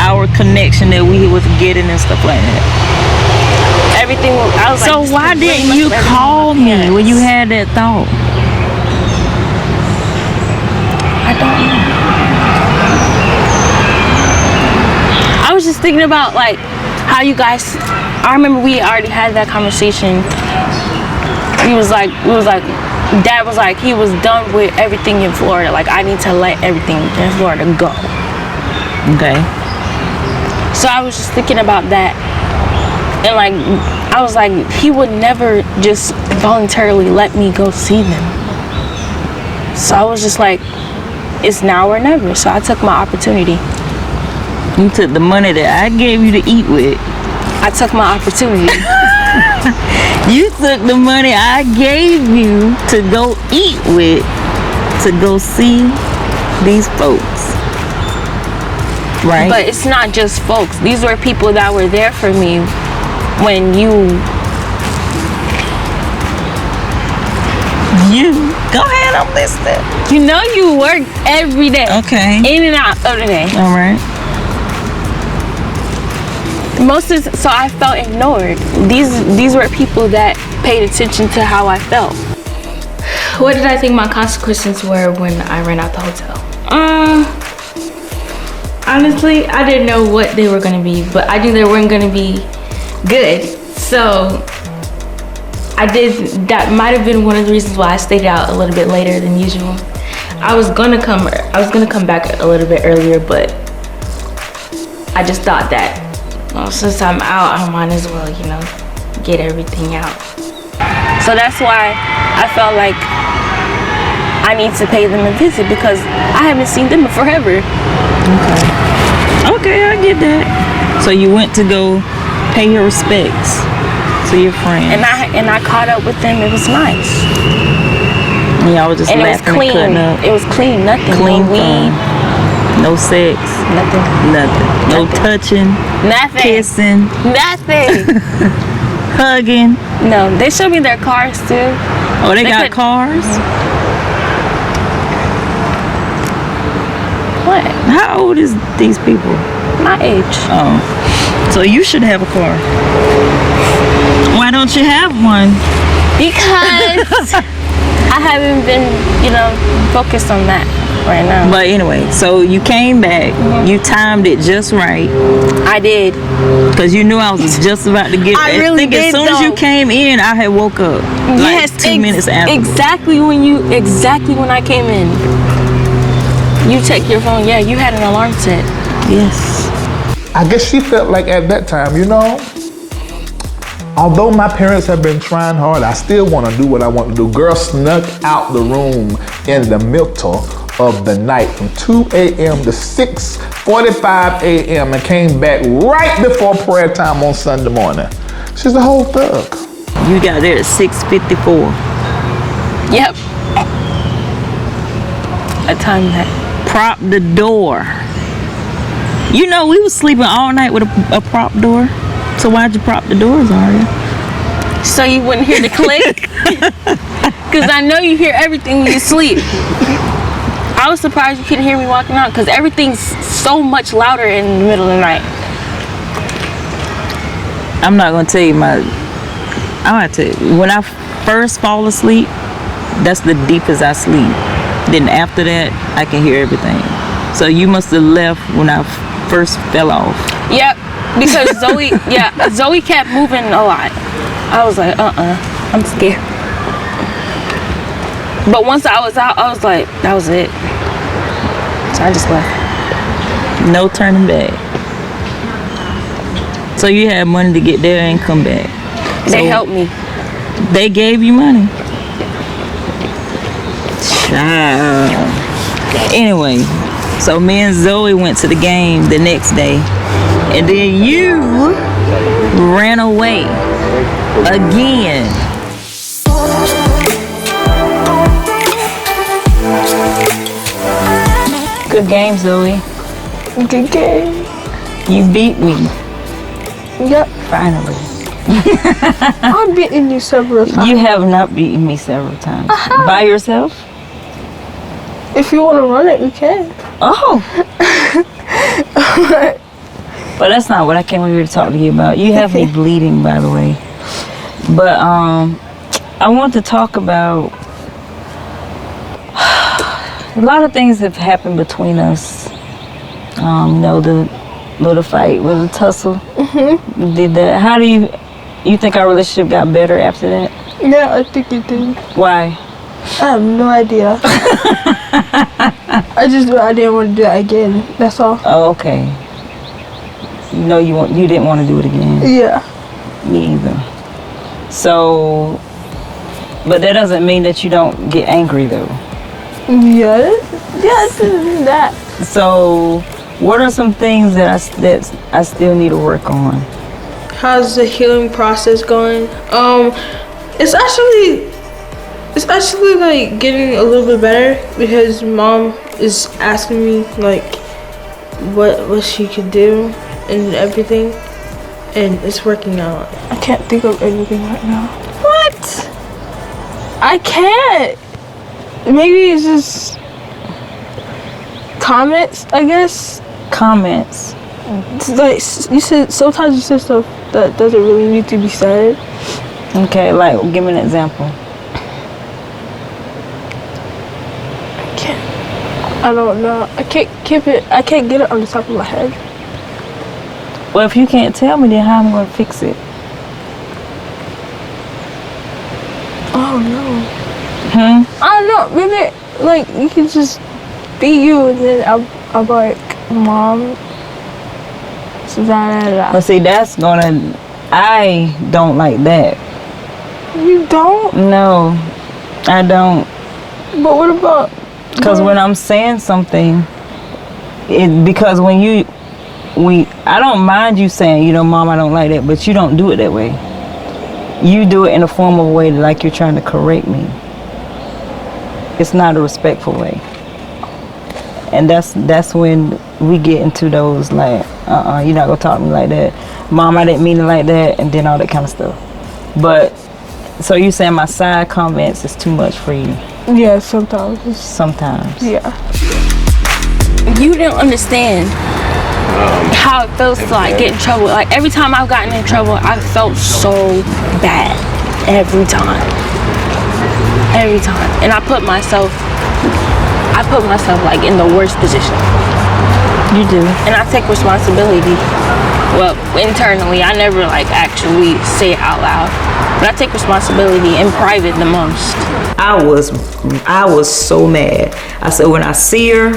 our connection that we was getting and stuff like that. Everything. I was So like, this why could really didn't you mess up everything call with my me parents. when you had that thought? I don't know. I was just thinking about like how you guys. I remember we already had that conversation. We was like, Dad was like, he was done with everything in Florida. Like, I need to let everything in Florida go. Okay. So I was just thinking about that, and like, I was like, he would never just voluntarily let me go see them. So I was just like, it's now or never. So I took my opportunity. You took the money that I gave you to eat with. I took my opportunity. You took the money I gave you to go eat with, to go see these folks. Right? But it's not just folks. These were people that were there for me when you go ahead, I'm listening. You know you work every day. Okay. In and out of the day. All right. So I felt ignored. These were people that paid attention to how I felt. What did I think my consequences were when I ran out the hotel? Honestly, I didn't know what they were gonna be, but I knew they weren't gonna be good. So that might have been one of the reasons why I stayed out a little bit later than usual. I was gonna come back a little bit earlier, but I just thought that, well, since I'm out, I might as well, get everything out. So that's why I felt like I need to pay them a visit, because I haven't seen them in forever. Okay, I get that. So you went to go pay your respects to your friend. And I caught up with them. It was nice. And y'all was just and laughing it was clean. and cutting up. It was clean. Nothing. Clean no weed. No sex. Nothing. No touching. Nothing. Kissing. Nothing. Hugging. No, they showed me their cars too. Oh, they got cars? What? How old is these people? My age. Oh. So you should have a car. Why don't you have one? Because I haven't been, focused on that right now. But anyway, so you came back. You timed it just right. I did. Because you knew I was just about to get. I really did. As soon as you came in, I had woke up. Yes, like 2 minutes after. Exactly when I came in. You check your phone. Yeah, you had an alarm set. Yes. I guess she felt like at that time, although my parents have been trying hard, I still want to do what I want to do. Girl snuck out the room in the middle of the night from 2 a.m. to 6:45 a.m. and came back right before prayer time on Sunday morning. She's a whole thug. You got there at 6:54. Yep. I timed that. Prop the door. We was sleeping all night with a prop door. So why'd you prop the doors, Aria? So you wouldn't hear the click? Because I know you hear everything when you sleep. I was surprised you couldn't hear me walking out, because everything's so much louder in the middle of the night. I'm not going to tell you when I first fall asleep, that's the deepest I sleep. Then after that, I can hear everything. So you must have left when I first fell off. Yep, because Zoe kept moving a lot. I was like, I'm scared. But once I was out, I was like, that was it. So I just left. No turning back. So you had money to get there and come back. They helped me. They gave you money. Child. Anyway, so me and Zoe went to the game the next day, and then you ran away again. Good game, Zoe. Good game. You beat me. Yep. Finally. I've beaten you several times. You have not beaten me several times. By yourself? If you want to run it, you can. Oh. But that's not what I came over here to talk to you about. You have me bleeding, by the way. But I want to talk about a lot of things have happened between us. The little fight with the tussle. Mm-hmm. Did that? How do you think our relationship got better after that? Yeah, I think it did. Why? I have no idea. I didn't want to do that again. That's all. Oh, okay. You didn't want to do it again. Yeah. Me either. So, but that doesn't mean that you don't get angry though. Yes, that. So, what are some things that I still need to work on? How's the healing process going? It's actually like getting a little bit better because mom is asking me like what she could do and everything, and it's working out. I can't think of anything right now. What? I can't. Maybe it's just comments, I guess. Comments. It's like sometimes you say stuff that doesn't really need to be said. Okay, like give me an example. I don't know. I can't get it on the top of my head. Well, if you can't tell me, then how am I gonna fix it? Oh no. Hmm? I don't know. Maybe like you can just be you, and then I'll be like, Mom. So that. But see, that's gonna. I don't like that. You don't? No, I don't. But what about? Because when I'm saying something, because when I don't mind you saying, you know, Mom, I don't like that, but you don't do it that way. You do it in a form of a way like you're trying to correct me. It's not a respectful way. And that's when we get into those like, you're not gonna talk to me like that. Mom, I didn't mean it like that, and then all that kind of stuff. But, so you saying my side comments is too much for you? Yeah, sometimes. Sometimes. Yeah. You didn't understand how it feels to like get in trouble. Like every time I've gotten in trouble, I felt so bad. Every time. And I put myself like in the worst position. You do. And I take responsibility. Well, internally, I never like actually say it out loud. But I take responsibility in private the most. I was so mad. I said, when I see her,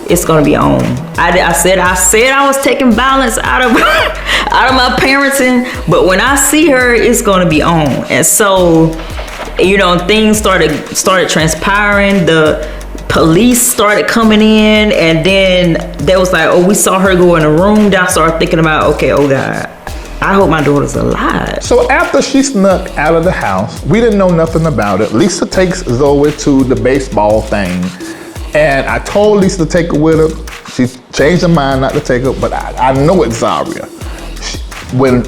it's gonna be on. I said I was taking balance out of my parenting, but when I see her, it's gonna be on. And so, you know, things started transpiring. The police started coming in, and then they was like, oh, we saw her go in the room. Then I started thinking about, okay, oh God, I hope my daughter's alive. So after she snuck out of the house, we didn't know nothing about it. Lisa takes Zoe to the baseball thing, and I told Lisa to take her with her. She changed her mind not to take her, but I know it's Zaria. When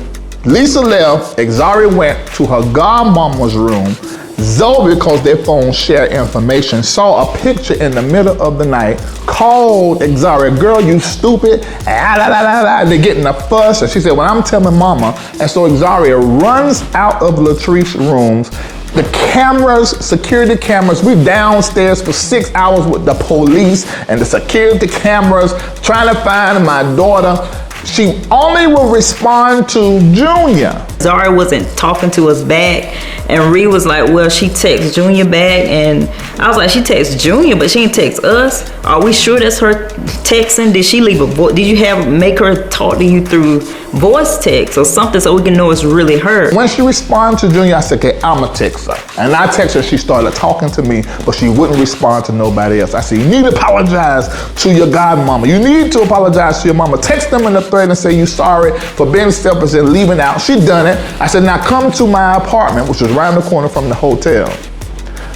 Lisa left, Zaria went to her godmama's room. Zoe, because their phones share information, saw a picture in the middle of the night, called Zaria, girl, you stupid, they're getting a fuss, and she said, well, I'm telling mama, and so Zaria runs out of Latrice's rooms. The cameras, security cameras, we downstairs for 6 hours with the police and the security cameras trying to find my daughter. She only will respond to Junior. Zaria wasn't talking to us back, and Reid was like, well, she texts Junior back, and I was like, she texts Junior, but she didn't text us. Are we sure that's her texting? Did she leave a voice? Did you make her talk to you through voice text or something so we can know it's really her? When she responded to Junior, I said, okay, I'ma text her. And I text her, she started talking to me, but she wouldn't respond to nobody else. I said, you need to apologize to your godmama. You need to apologize to your mama. Text them in the thread and say you sorry for being selfish and leaving out. She done it. I said, now come to my apartment, which was right around the corner from the hotel.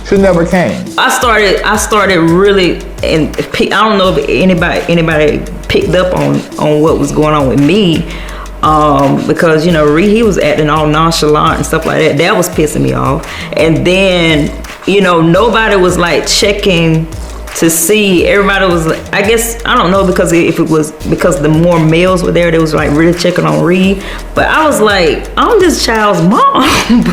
She never came. I started really, and I don't know if anybody picked up on what was going on with me, because you know Reid, he was acting all nonchalant and stuff like that. That was pissing me off. And then you know nobody was like checking to see. Everybody was, I guess, I don't know, because if it was because the more males were there, they was like really checking on Reid. But I was like, I'm this child's mom.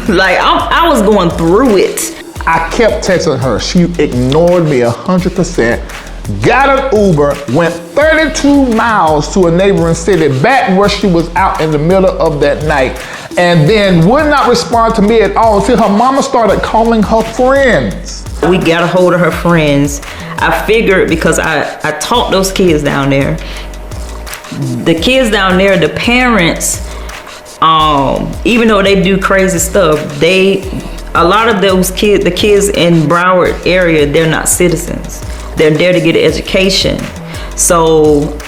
Like I was going through it. I kept texting her. She ignored me 100%. Got an Uber, went 32 miles to a neighboring city, back where she was out in the middle of that night, and then would not respond to me at all until her mama started calling her friends. We got a hold of her friends. I figured, because I taught those kids down there. The kids down there, the parents, even though they do crazy stuff, they a lot of those kids, the kids in Broward area, they're not citizens. They're there to get an education. So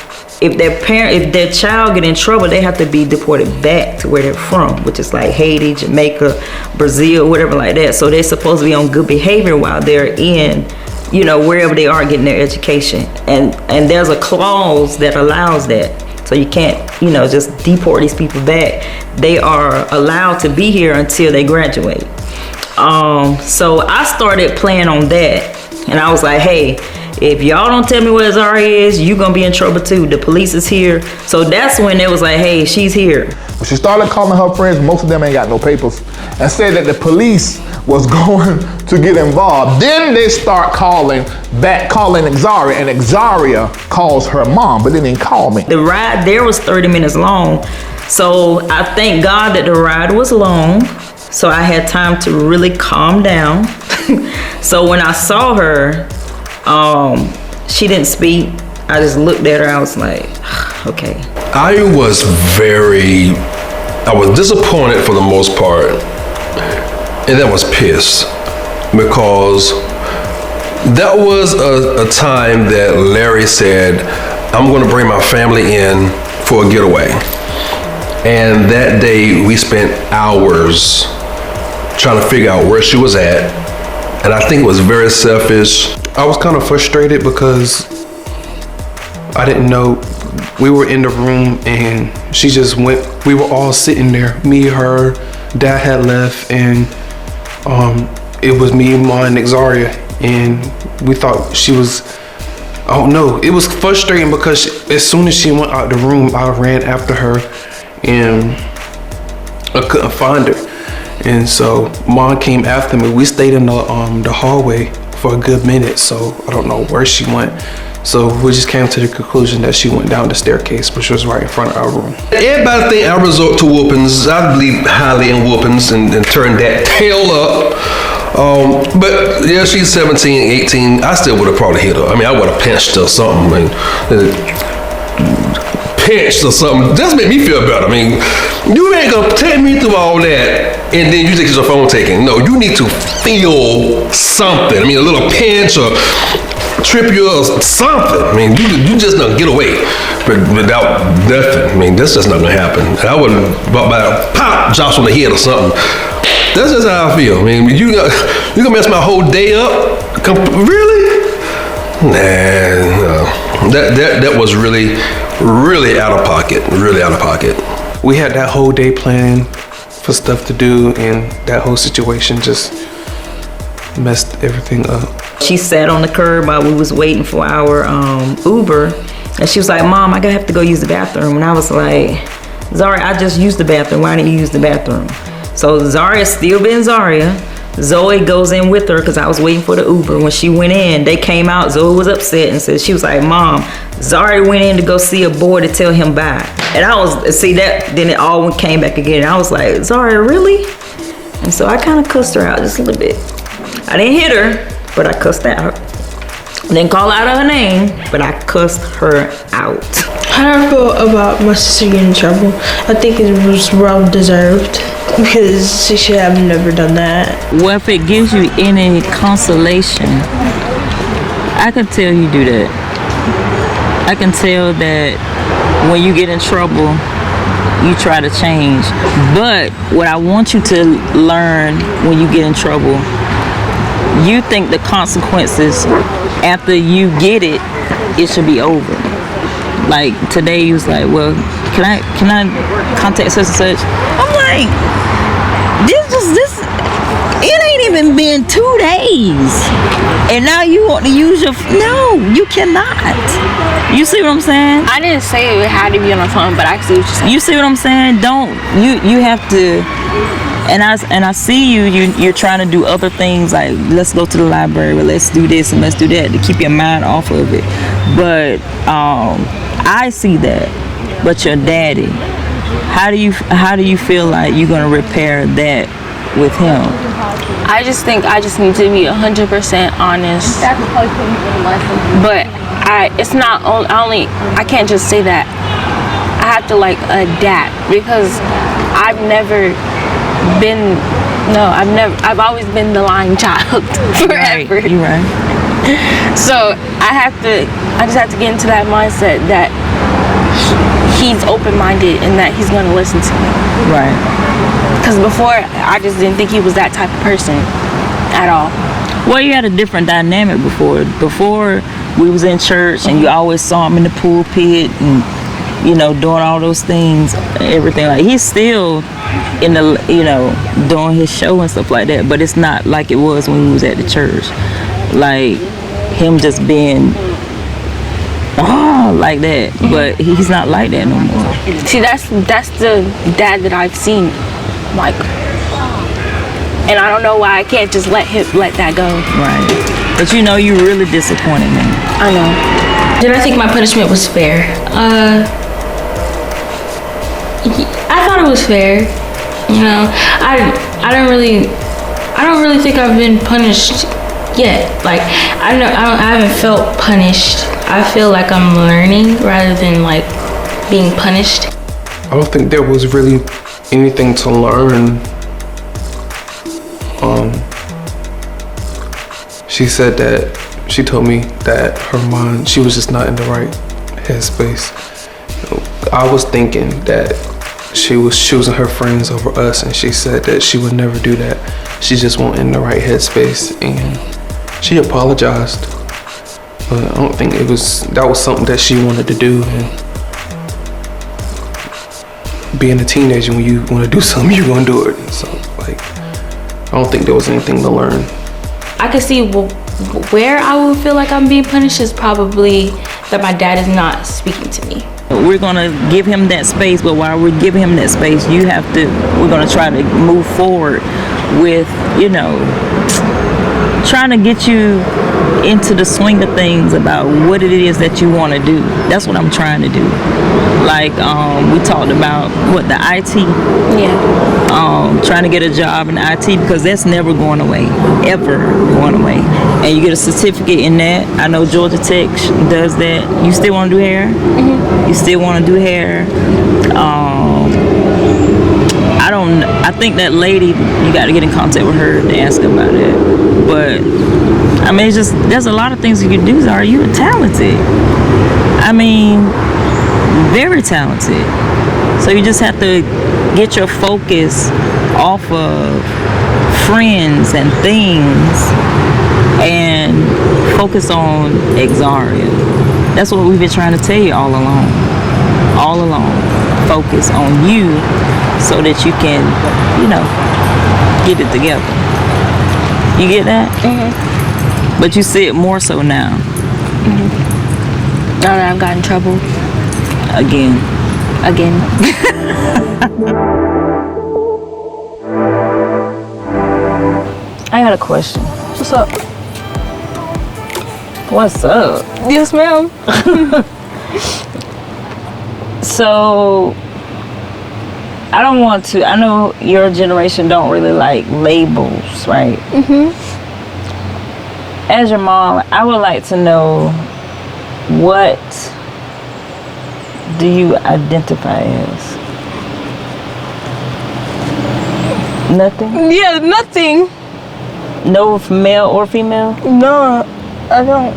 if their child get in trouble, they have to be deported back to where they're from, which is like Haiti, Jamaica, Brazil, whatever like that. So they're supposed to be on good behavior while they're in, you know, wherever they are getting their education. And there's a clause that allows that. So you can't, you know, just deport these people back. They are allowed to be here until they graduate. So I started playing on that. And I was like, hey, if y'all don't tell me where Zari is, you gonna be in trouble too. The police is here. So that's when it was like, hey, she's here. When she started calling her friends, most of them ain't got no papers, and said that the police was going to get involved. Then they start calling Exaria, and Exaria calls her mom, but they didn't call me. The ride there was 30 minutes long. So I thank God that the ride was long. So I had time to really calm down. So when I saw her, she didn't speak. I just looked at her. I was like, okay. I was disappointed for the most part, and I was pissed because that was a time that Larry said, I'm going to bring my family in for a getaway. And that day we spent hours trying to figure out where she was at. And I think it was very selfish. I was kind of frustrated because I didn't know. We were in the room and she just went. We were all sitting there, me, her, Dad had left, and it was me, Ma, and Exaria, and we thought she was. I don't know. It was frustrating because as soon as she went out the room, I ran after her, and I couldn't find her. And so Mom came after me. We stayed in the hallway for a good minute, so I don't know where she went. So we just came to the conclusion that she went down the staircase, which was right in front of our room. Everybody think I resort to whoopings. I believe highly in whoopings and turn that tail up. But yeah, she's 17, 18. I still would have probably hit her. I mean, I would have pinched her or something. Pinched or something. Just make me feel better. I mean, you ain't gonna take me through all that and then you take your phone taken. No, you need to feel something. I mean, a little pinch or trip you or something. I mean, you just not get away without nothing. I mean, that's just not gonna happen. And I wouldn't pop Josh on the head or something. That's just how I feel. I mean, you gonna mess my whole day up? Really? Nah, no. That was really out of pocket. Really out of pocket. We had that whole day planned for stuff to do, and that whole situation just messed everything up. She sat on the curb while we was waiting for our Uber, and she was like, Mom, I have to go use the bathroom. And I was like, Zaria, I just used the bathroom. Why didn't you use the bathroom? So Zaria still being Zaria. Zoe goes in with her because I was waiting for the Uber. When she went in, they came out. Zoe was upset and said, she was like, Mom, Zaria went in to go see a boy to tell him bye. And I was, then it all came back again. And I was like, Zaria, really? And so I kind of cussed her out just a little bit. I didn't hit her, but I cussed at her. I didn't call out her name, but I cussed her out. How do I feel about my sister getting in trouble? I think it was well deserved because she should have never done that. Well, if it gives you any consolation, I can tell you do that. I can tell that when you get in trouble, you try to change. But what I want you to learn when you get in trouble, you think the consequences after you get it, it should be over. Like today, he was like, "Well, can I contact such and such?" I'm like, this. It ain't even been 2 days, and now you want to use your. No, you cannot. You see what I'm saying? I didn't say it had to be on the phone, but I see what you're saying. You see what I'm saying? Don't you have to. And I see you're trying to do other things like let's go to the library, or let's do this and let's do that to keep your mind off of it. But I see that. But your daddy, how do you feel like you're gonna repair that with him? I just think I just need to be 100% honest. But it's not only I can't just say that. I have to like adapt because I've never been No, I've always been the lying child forever. Right, you're right. So I just have to get into that mindset that he's open-minded and that he's gonna listen to me. Right. Because before, I just didn't think he was that type of person at all. Well, you had a different dynamic before. Before we was in church and you always saw him in the pulpit and, you know, doing all those things, everything. Like, he's still in the, you know, doing his show and stuff like that, but it's not like it was when we was at the church. Like, him just being like that, but he's not like that no more. See, that's the dad that I've seen, like, and I don't know why I can't just let that go. Right. But you know, you really disappointed me. I know. Did I think my punishment was fair? I thought it was fair. You know, I don't really think I've been punished yet. Like, I haven't felt punished. I feel like I'm learning rather than like being punished. I don't think there was really anything to learn. She told me that her mind, she was just not in the right headspace. I was thinking that she was choosing her friends over us, and she said that she would never do that. She just wasn't in the right headspace, and she apologized. But I don't think that was something that she wanted to do. And being a teenager, when you want to do something, you're going to do it. So, like, I don't think there was anything to learn. I could see where I would feel like I'm being punished is probably that my dad is not speaking to me. We're gonna give him that space, but while we're giving him that space, we're gonna try to move forward with, you know, trying to get you into the swing of things about what it is that you want to do. That's what I'm trying to do. Like, we talked about the IT. Yeah. Trying to get a job in IT, because that's never going away, ever going away. And you get a certificate in that. I know Georgia Tech does that. You still want to do hair? Mm-hmm. You still want to do hair? I think that lady, you got to get in contact with her to ask about it. But I mean, there's a lot of things you can do. Zara, you're talented. I mean, very talented. So you just have to get your focus off of friends and things and focus on Exaria. That's what we've been trying to tell you all along. All along. Focus on you so that you can, you know, get it together. You get that? Mm-hmm. But you see it more so now. Mm-hmm. Now that I've gotten in trouble. Again. I got a question. What's up? What's up? Yes, ma'am. So, I know your generation don't really like labels, right? Mm-hmm. As your mom, I would like to know, what do you identify as? Nothing? Yeah, nothing. No male or female? No, I don't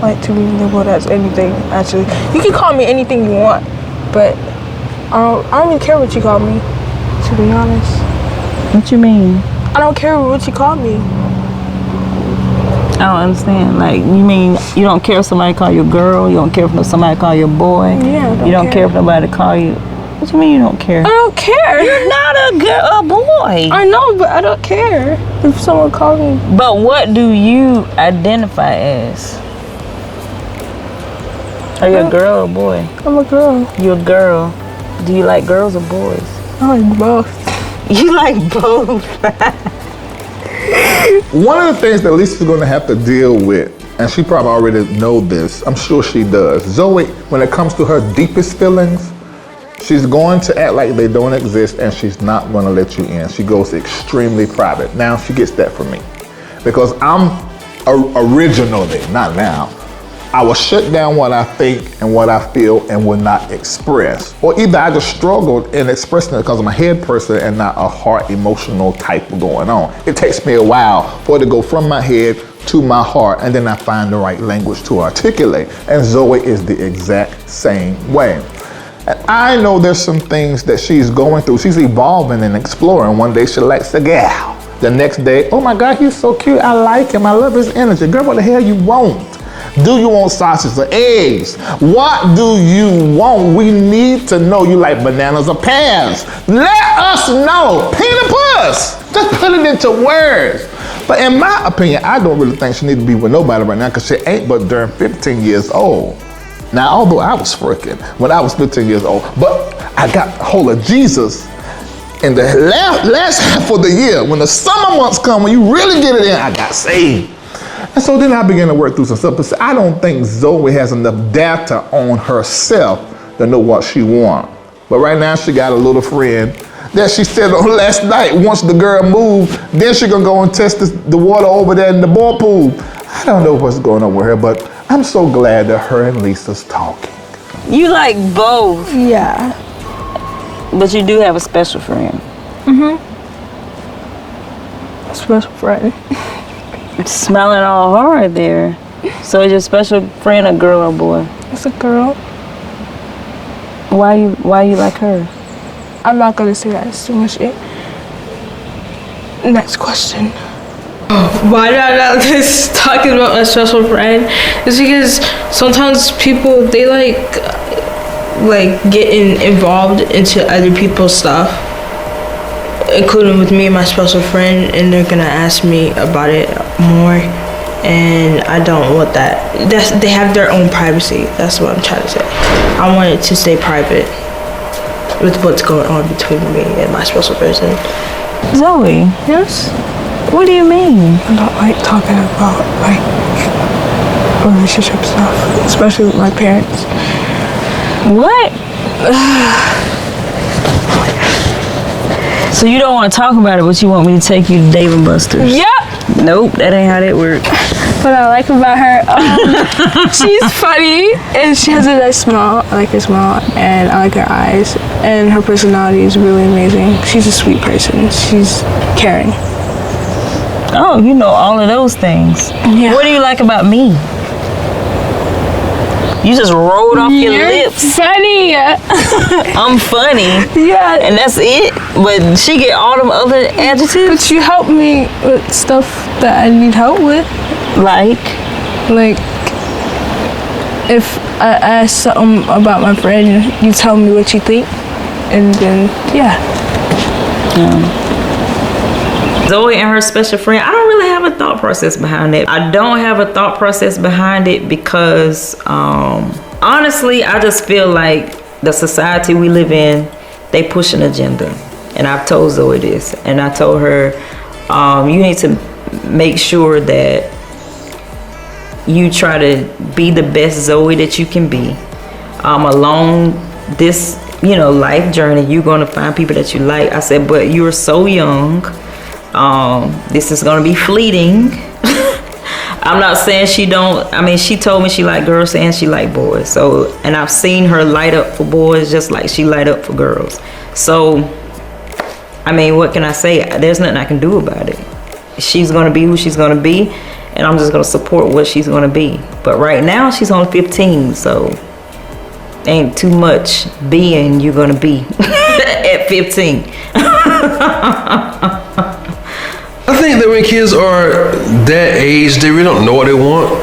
like to be labeled as anything, actually. You can call me anything you want, but I don't even care what you call me, to be honest. What you mean? I don't care what you call me. I don't understand. Like, you mean you don't care if somebody call you a girl? You don't care if somebody call you a boy? Yeah, I don't You don't care if nobody call you... What you mean you don't care? I don't care. You're not a boy. I know, but I don't care if someone calls me. But what do you identify as? Are you a girl or a boy? I'm a girl. You're a girl. Do you like girls or boys? I like both. You like both. One of the things that Lisa's going to have to deal with, and she probably already knows this, I'm sure she does. Zoe, when it comes to her deepest feelings, she's going to act like they don't exist, and she's not going to let you in. She goes extremely private. Now she gets that from me, because I'm originally, not now, I will shut down what I think and what I feel and will not express. Or either I just struggled in expressing it because I'm a head person and not a heart emotional type of going on. It takes me a while for it to go from my head to my heart, and then I find the right language to articulate. And Zoe is the exact same way. And I know there's some things that she's going through. She's evolving and exploring. One day she likes a gal. The next day, oh my God, he's so cute. I like him. I love his energy. Girl, what the hell you want? Do you want sausage or eggs? What do you want? We need to know. You like bananas or pears? Let us know. Peanut puss. Just put it into words. But in my opinion, I don't really think she need to be with nobody right now because she ain't but darn 15 years old. Now, although I was freaking when I was 15 years old, but I got hold of Jesus in the last half of the year. When the summer months come, when you really get it in, I got saved. And so then I began to work through some stuff. But I don't think Zoe has enough data on herself to know what she wants. But right now she got a little friend that she said on last night, once the girl moved, then she gonna go and test the water over there in the ball pool. I don't know what's going on with her, but I'm so glad that her and Lisa's talking. You like both. Yeah. But you do have a special friend. Special friend. Smelling all hard there. So is your special friend a girl or boy? It's a girl. Why you like her? I'm not gonna say that. It's too much shit. Next question. Why did I not just talking about my special friend? It's because sometimes people, they like getting involved into other people's stuff, including with me and my special friend, and they're gonna ask me about it more, and I don't want that. They have their own privacy. That's what I'm trying to say. I want it to stay private with what's going on between me and my special person. Zoe. Yes? What do you mean? I don't like talking about relationship stuff, especially with my parents. What? So you don't want to talk about it, but you want me to take you to Dave & Buster's? Yep. Nope, that ain't how that works. What I like about her, she's funny and she has a nice smile. I like her smile and I like her eyes, and her personality is really amazing. She's a sweet person. She's caring. Oh, you know all of those things. Yeah. What do you like about me? You just rolled off your lips. Funny. I'm funny. Yeah. And that's it? But she get all them other adjectives? But you help me with stuff that I need help with. Like if I ask something about my friend, you tell me what you think, and then Zoe and her special friend, I don't really have a thought process behind it. I don't have a thought process behind it because honestly, I just feel like the society we live in, they push an agenda. And I've told Zoe this, and I told her, you need to make sure that you try to be the best Zoe that you can be. Along this, life journey, you're gonna find people that you like. I said, but you're so young. This is gonna be fleeting. I'm not saying she don't. I mean, she told me she like girls and she like boys. So, and I've seen her light up for boys just like she light up for girls. So, I mean, what can I say? There's nothing I can do about it. She's gonna be who she's gonna be, and I'm just gonna support what she's gonna be. But right now, she's only 15, so ain't too much being you're gonna be at 15. I think that when kids are that age, they really don't know what they want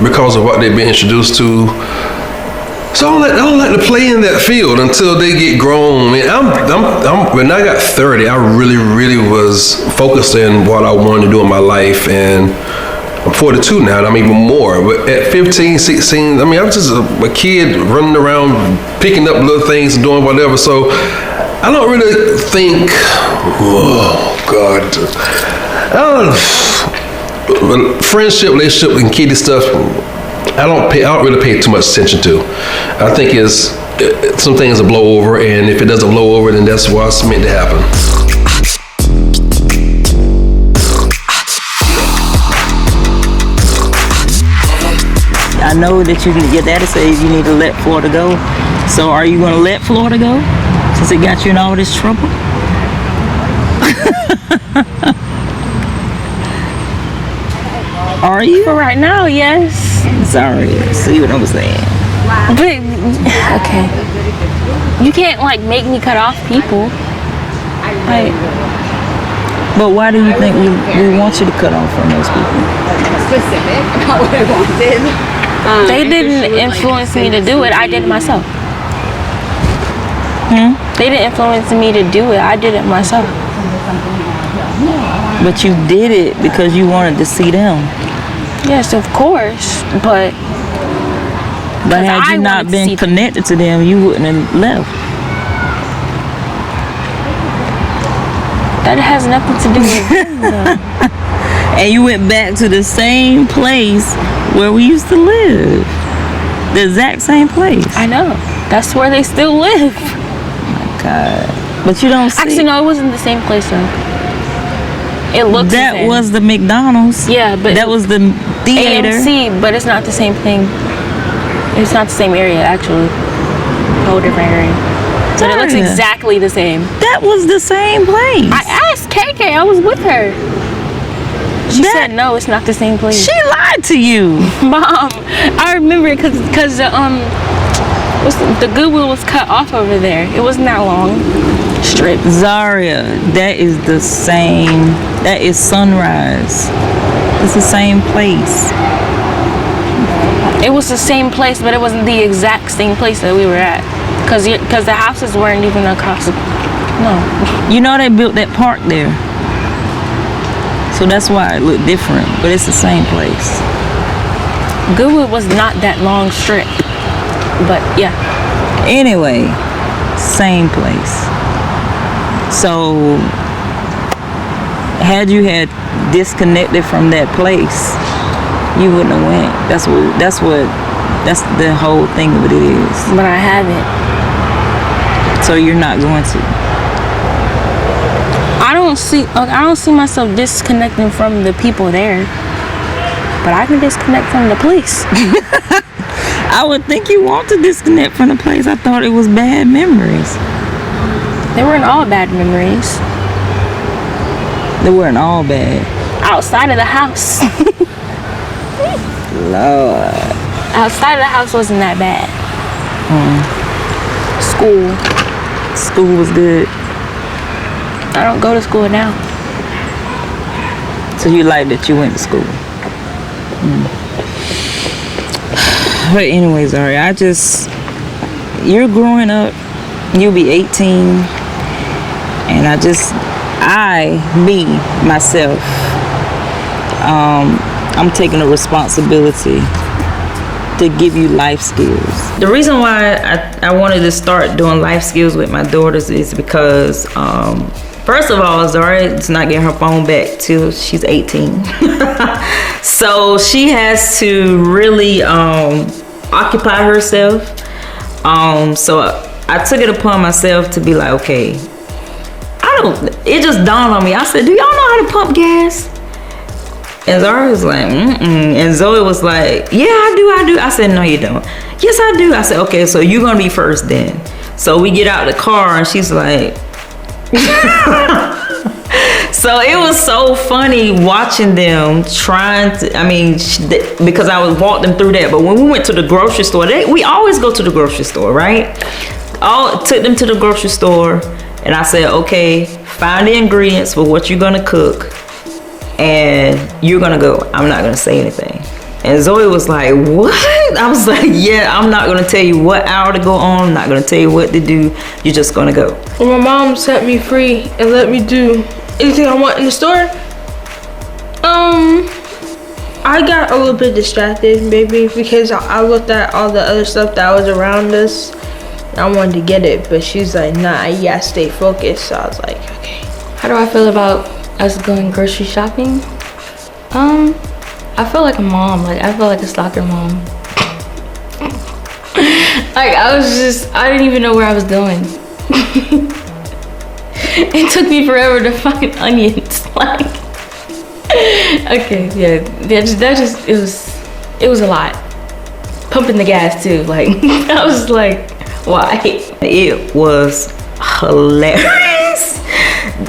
because of what they've been introduced to. So I don't like to play in that field until they get grown. I mean, I'm when I got 30, I really was focused in what I wanted to do in my life, and I'm 42 now, and I'm even more. But at 15, 16, I mean, I'm just a kid running around, picking up little things and doing whatever. So I don't really think, oh God, friendship, relationship, and kiddie stuff. I don't really pay too much attention to. I think some things will blow over, and if it doesn't blow over, then that's what's meant to happen. know that your daddy says you need to let Florida go. So are you going to let Florida go since it got you in all this trouble? Are you? For right now, yes. Sorry, see what I'm saying? But okay, you can't like make me cut off people. Like, but why do you think we want you to cut off from those people? Specific about what I wanted. They didn't influence me to do it. I did it myself. They didn't influence me to do it. I did it myself. But you did it because you wanted to see them. Yes, of course. But had you not been connected to them, you wouldn't have left. That has nothing to do with them, though. And you went back to the same place where we used to live. The exact same place. I know. That's where they still live. Oh my God. But you don't see. Actually, no, it wasn't the same place, though. It looked that the same. was the McDonald's. Yeah, but that was the theater. AMC, but it's not the same thing. It's not the same area, actually. A whole different area. But it looks exactly the same. That was the same place. I asked KK. I was with her. She said no, it's not the same place. She lied to you, Mom. I remember it because the Goodwill was cut off over there. It wasn't that long. Strip. Zaria, that is the same. That is Sunrise. It's the same place. It was the same place, but it wasn't the exact same place that we were at. Because the houses weren't even across the... No. You know they built that park there. So that's why it looked different. But it's the same place. Goodwood was not that long strip. But, yeah. Anyway, same place. So, had you had disconnected from that place, you wouldn't have went. That's the whole thing of it is. But I haven't. So you're not going to. I don't see myself disconnecting from the people there. But I can disconnect from the police. I would think you want to disconnect from the place. I thought it was bad memories. They weren't all bad memories. They weren't all bad. Outside of the house. Lord. Outside of the house wasn't that bad. School was good. I don't go to school now. So you like that you went to school? But anyways, Ari, you're growing up. You'll be 18. And myself, I'm taking a responsibility to give you life skills. The reason why I wanted to start doing life skills with my daughters is because, first of all, Zara's not getting her phone back till she's 18. So she has to really occupy herself. So I took it upon myself to be like, okay, it just dawned on me. I said, do y'all know how to pump gas? And Zara was like, and Zoe was like, yeah, I do. I said, no, you don't. Yes, I do. I said, okay, so you're gonna be first then. So we get out of the car and she's like, so it was so funny watching them trying to, because I would walk them through that. But when we went to the grocery store, we always go to the grocery store, right? Took them to the grocery store. And I said, okay, find the ingredients for what you're gonna cook, and you're gonna go. I'm not gonna say anything. And Zoe was like, what? I was like, yeah, I'm not gonna tell you what hour to go on. I'm not gonna tell you what to do. You're just gonna go. When my mom set me free and let me do anything I want in the store, I got a little bit distracted, maybe, because I looked at all the other stuff that was around us. I wanted to get it, but she's like, nah, you gotta stay focused. So I was like, okay. How do I feel about us going grocery shopping? I feel like a mom. Like, I feel like a stalker mom. Like, I didn't even know where I was going. It took me forever to find onions. Like, okay, yeah, it was a lot. pumping the gas too. Like I was like, why? It was hilarious.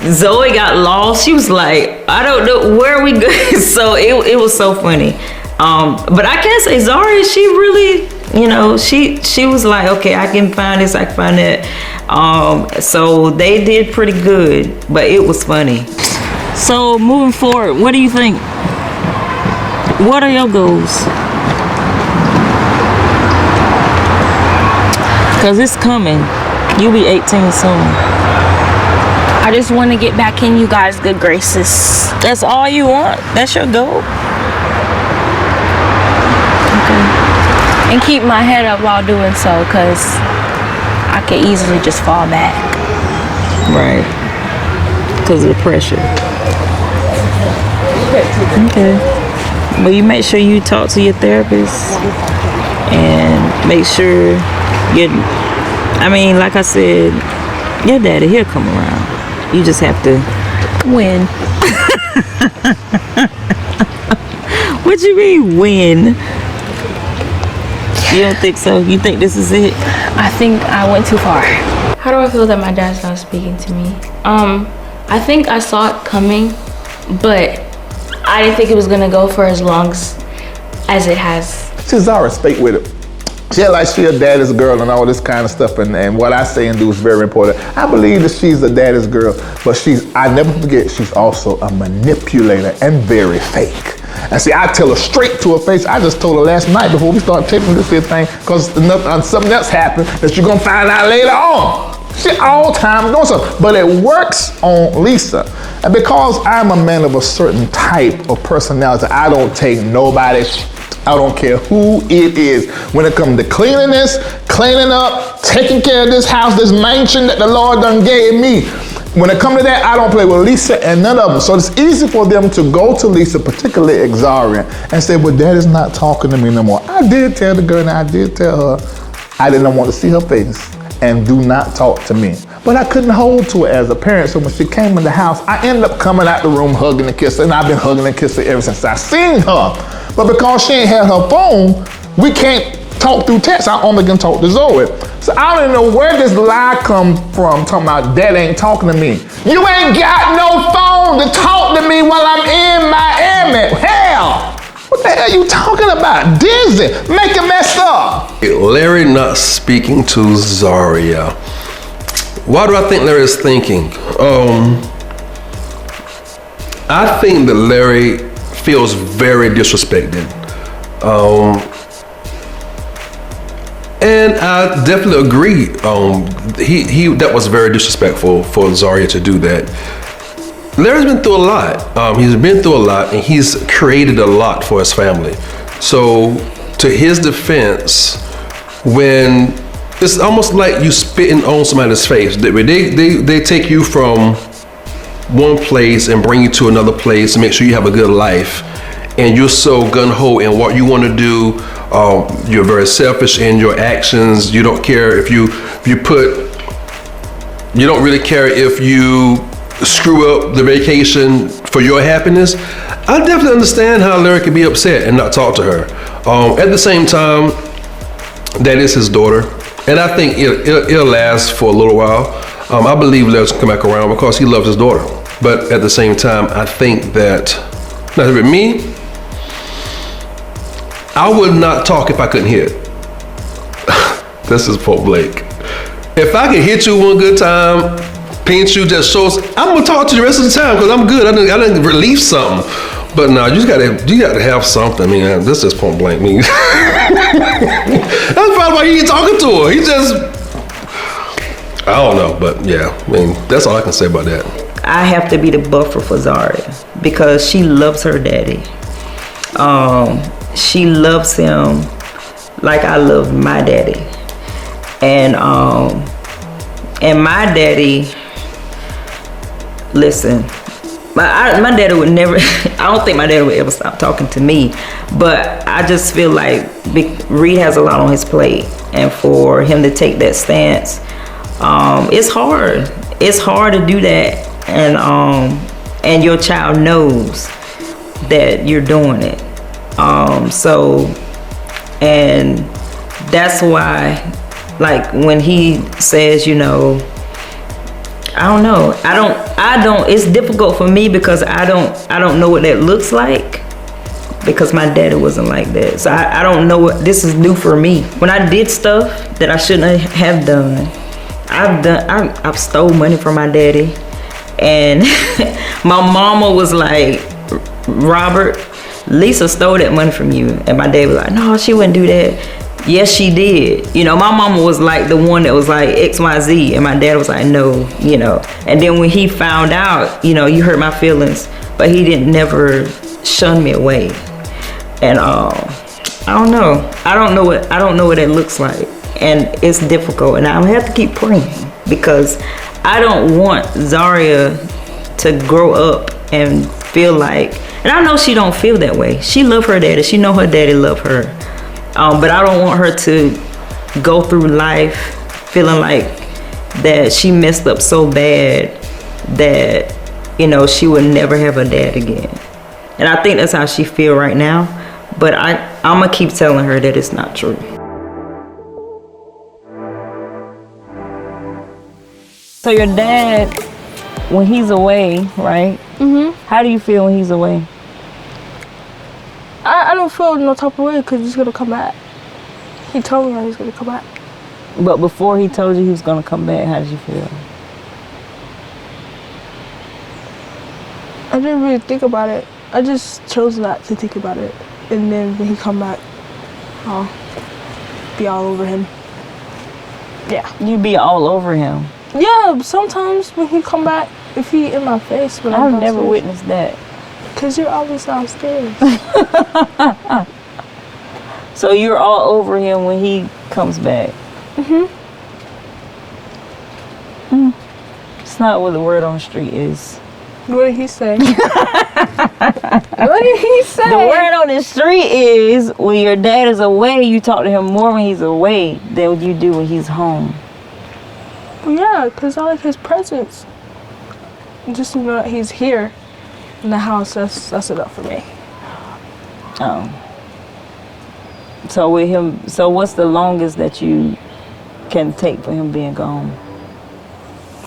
Zoe got lost. She was like, I don't know where we go. So it was so funny. But I can't say Zaria, she really, you know, she was like, okay, I can find this, I can find that. So they did pretty good, but it was funny. So moving forward, what do you think? What are your goals? Cause it's coming. You'll be 18 soon. I just want to get back in you guys' good graces. That's all you want? That's your goal? Okay. And keep my head up while doing so, because I could easily just fall back. Right. Because of the pressure. Okay. Well, you make sure you talk to your therapist and make sure I mean, like I said, your daddy, he'll come around. You just have to win. What you mean win? You don't think so? You think this is it? I think I went too far. How do I feel that my dad's not speaking to me? I think I saw it coming, but I didn't think it was gonna go for as long as it has. She's our respect with it. She like she a daddy's girl and all this kind of stuff, and what I say and do is very important. I believe that she's a daddy's girl, but I never forget, she's also a manipulator and very fake. And see, I tell her straight to her face. I just told her last night before we started taping this here thing, because something else happened that you're gonna find out later on. She all time doing something, but it works on Lisa. And because I'm a man of a certain type of personality, I don't take nobody's. I don't care who it is. When it comes to cleanliness, cleaning up, taking care of this house, this mansion that the Lord done gave me. When it comes to that, I don't play with Lisa and none of them. So it's easy for them to go to Lisa, particularly Exaria, and say, well, Daddy's not talking to me no more. I did tell the girl and I did tell her I didn't want to see her face and do not talk to me. But I couldn't hold to it as a parent. So when she came in the house, I ended up coming out the room hugging and kissing, and I've been hugging and kissing ever since I seen her. But because she ain't had her phone, we can't talk through text. I only can talk to Zoe. So I don't even know where this lie come from, talking about Dad ain't talking to me. You ain't got no phone to talk to me while I'm in Miami. Hell, what the hell you talking about? Dizzy, make it mess up. Larry not speaking to Zaria. Why do I think Larry is thinking? I think that Larry feels very disrespected. And I definitely agree. He that was very disrespectful for Zaria to do that. Larry's been through a lot. He's been through a lot, and he's created a lot for his family. So, to his defense, when it's almost like you spitting on somebody's face. They take you from one place and bring you to another place to make sure you have a good life, and you're so gung-ho in what you want to do. You're very selfish in your actions. You don't care if you don't really care if you screw up the vacation for your happiness. I definitely understand how Larry could be upset and not talk to her. At the same time, that is his daughter, and I think it'll last for a little while. I believe Larry's come back around because he loves his daughter. But at the same time, I think that, now with me, I would not talk if I couldn't hit. This is Pope Blake. If I can hit you one good time, pinch you, just shows, I'm gonna talk to you the rest of the time because I'm good. I didn't release something. But no, you gotta have something. I mean, this is point blank. I mean, that's probably why he ain't talking to her. He just, I don't know, but yeah, I mean, that's all I can say about that. I have to be the buffer for Zaria because she loves her daddy. She loves him like I love my daddy. And my daddy, listen, my daddy would never, I don't think my daddy would ever stop talking to me, but I just feel like Reid has a lot on his plate, and for him to take that stance, it's hard. It's hard to do that, and your child knows that you're doing it. So And that's why, like, when he says, you know, I don't know. I don't, it's difficult for me because I don't know what that looks like, because my daddy wasn't like that. So I don't know what, this is new for me. When I did stuff that I shouldn't have done, I've stole money from my daddy. And my mama was like, Robert, Lisa stole that money from you. And my dad was like, no, she wouldn't do that. Yes, she did. You know, my mama was like the one that was like XYZ, and my dad was like, no, you know. And then when he found out, you know, you hurt my feelings, but he didn't never shun me away. And I don't know. I don't know what it looks like, and it's difficult. And I have to keep praying, because I don't want Zaria to grow up and feel like, and I know she don't feel that way. She love her daddy. She know her daddy love her. But I don't want her to go through life feeling like that she messed up so bad that, you know, she would never have a dad again. And I think that's how she feel right now. But I'm gonna keep telling her that it's not true. So your dad, when he's away, right? Mhm. How do you feel when he's away? I don't feel no type of way because he's gonna come back. He told me that he's gonna come back. But before he told you he was gonna come back, how did you feel? I didn't really think about it. I just chose not to think about it. And then when he come back, I'll be all over him. Yeah. You be all over him? Yeah, sometimes when he come back, if he in my face. When I've never witnessed that. Because you're always downstairs. So you're all over him when he comes back? It's not what the word on the street is. What did he say? What did he say? The word on the street is, when your dad is away, you talk to him more when he's away than you do when he's home. Well, yeah, because I like his presence. Just to know that he's here in the house, that's enough for me. Oh. So with him, so what's the longest that you can take for him being gone?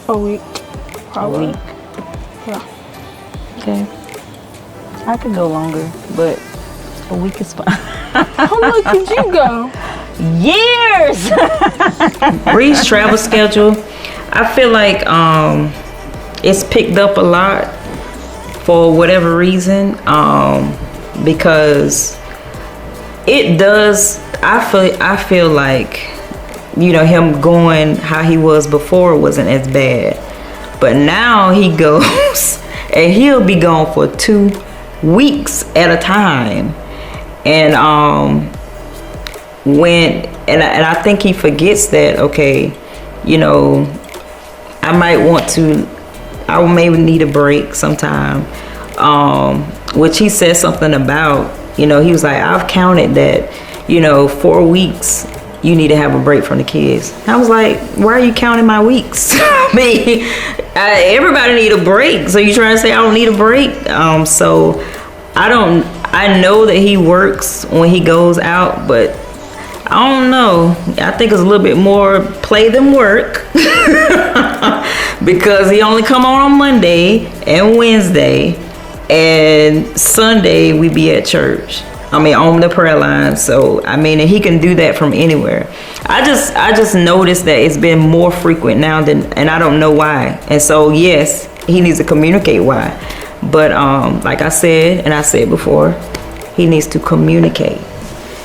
A week, probably. A week. Yeah. Okay. I could go longer, but a week is fine. How long could you go? Years! Reid's travel schedule, I feel like it's picked up a lot for whatever reason, because it does. I feel like, you know, him going how he was before wasn't as bad, but now he goes and he'll be gone for 2 weeks at a time, and I think he forgets that, okay, you know, I maybe need a break sometime, which he said something about, you know, he was like, I've counted that, you know, 4 weeks you need to have a break from the kids. I was like, why are you counting my weeks? I mean, everybody need a break, so you trying to say I don't need a break? So I know that he works when he goes out, but I don't know. I think it's a little bit more play than work because he only come on Monday and Wednesday, and Sunday we be at church. I mean, on the prayer line. So I mean, and he can do that from anywhere. I just noticed that it's been more frequent now and I don't know why. And so yes, he needs to communicate why. But like I said, and I said before, he needs to communicate.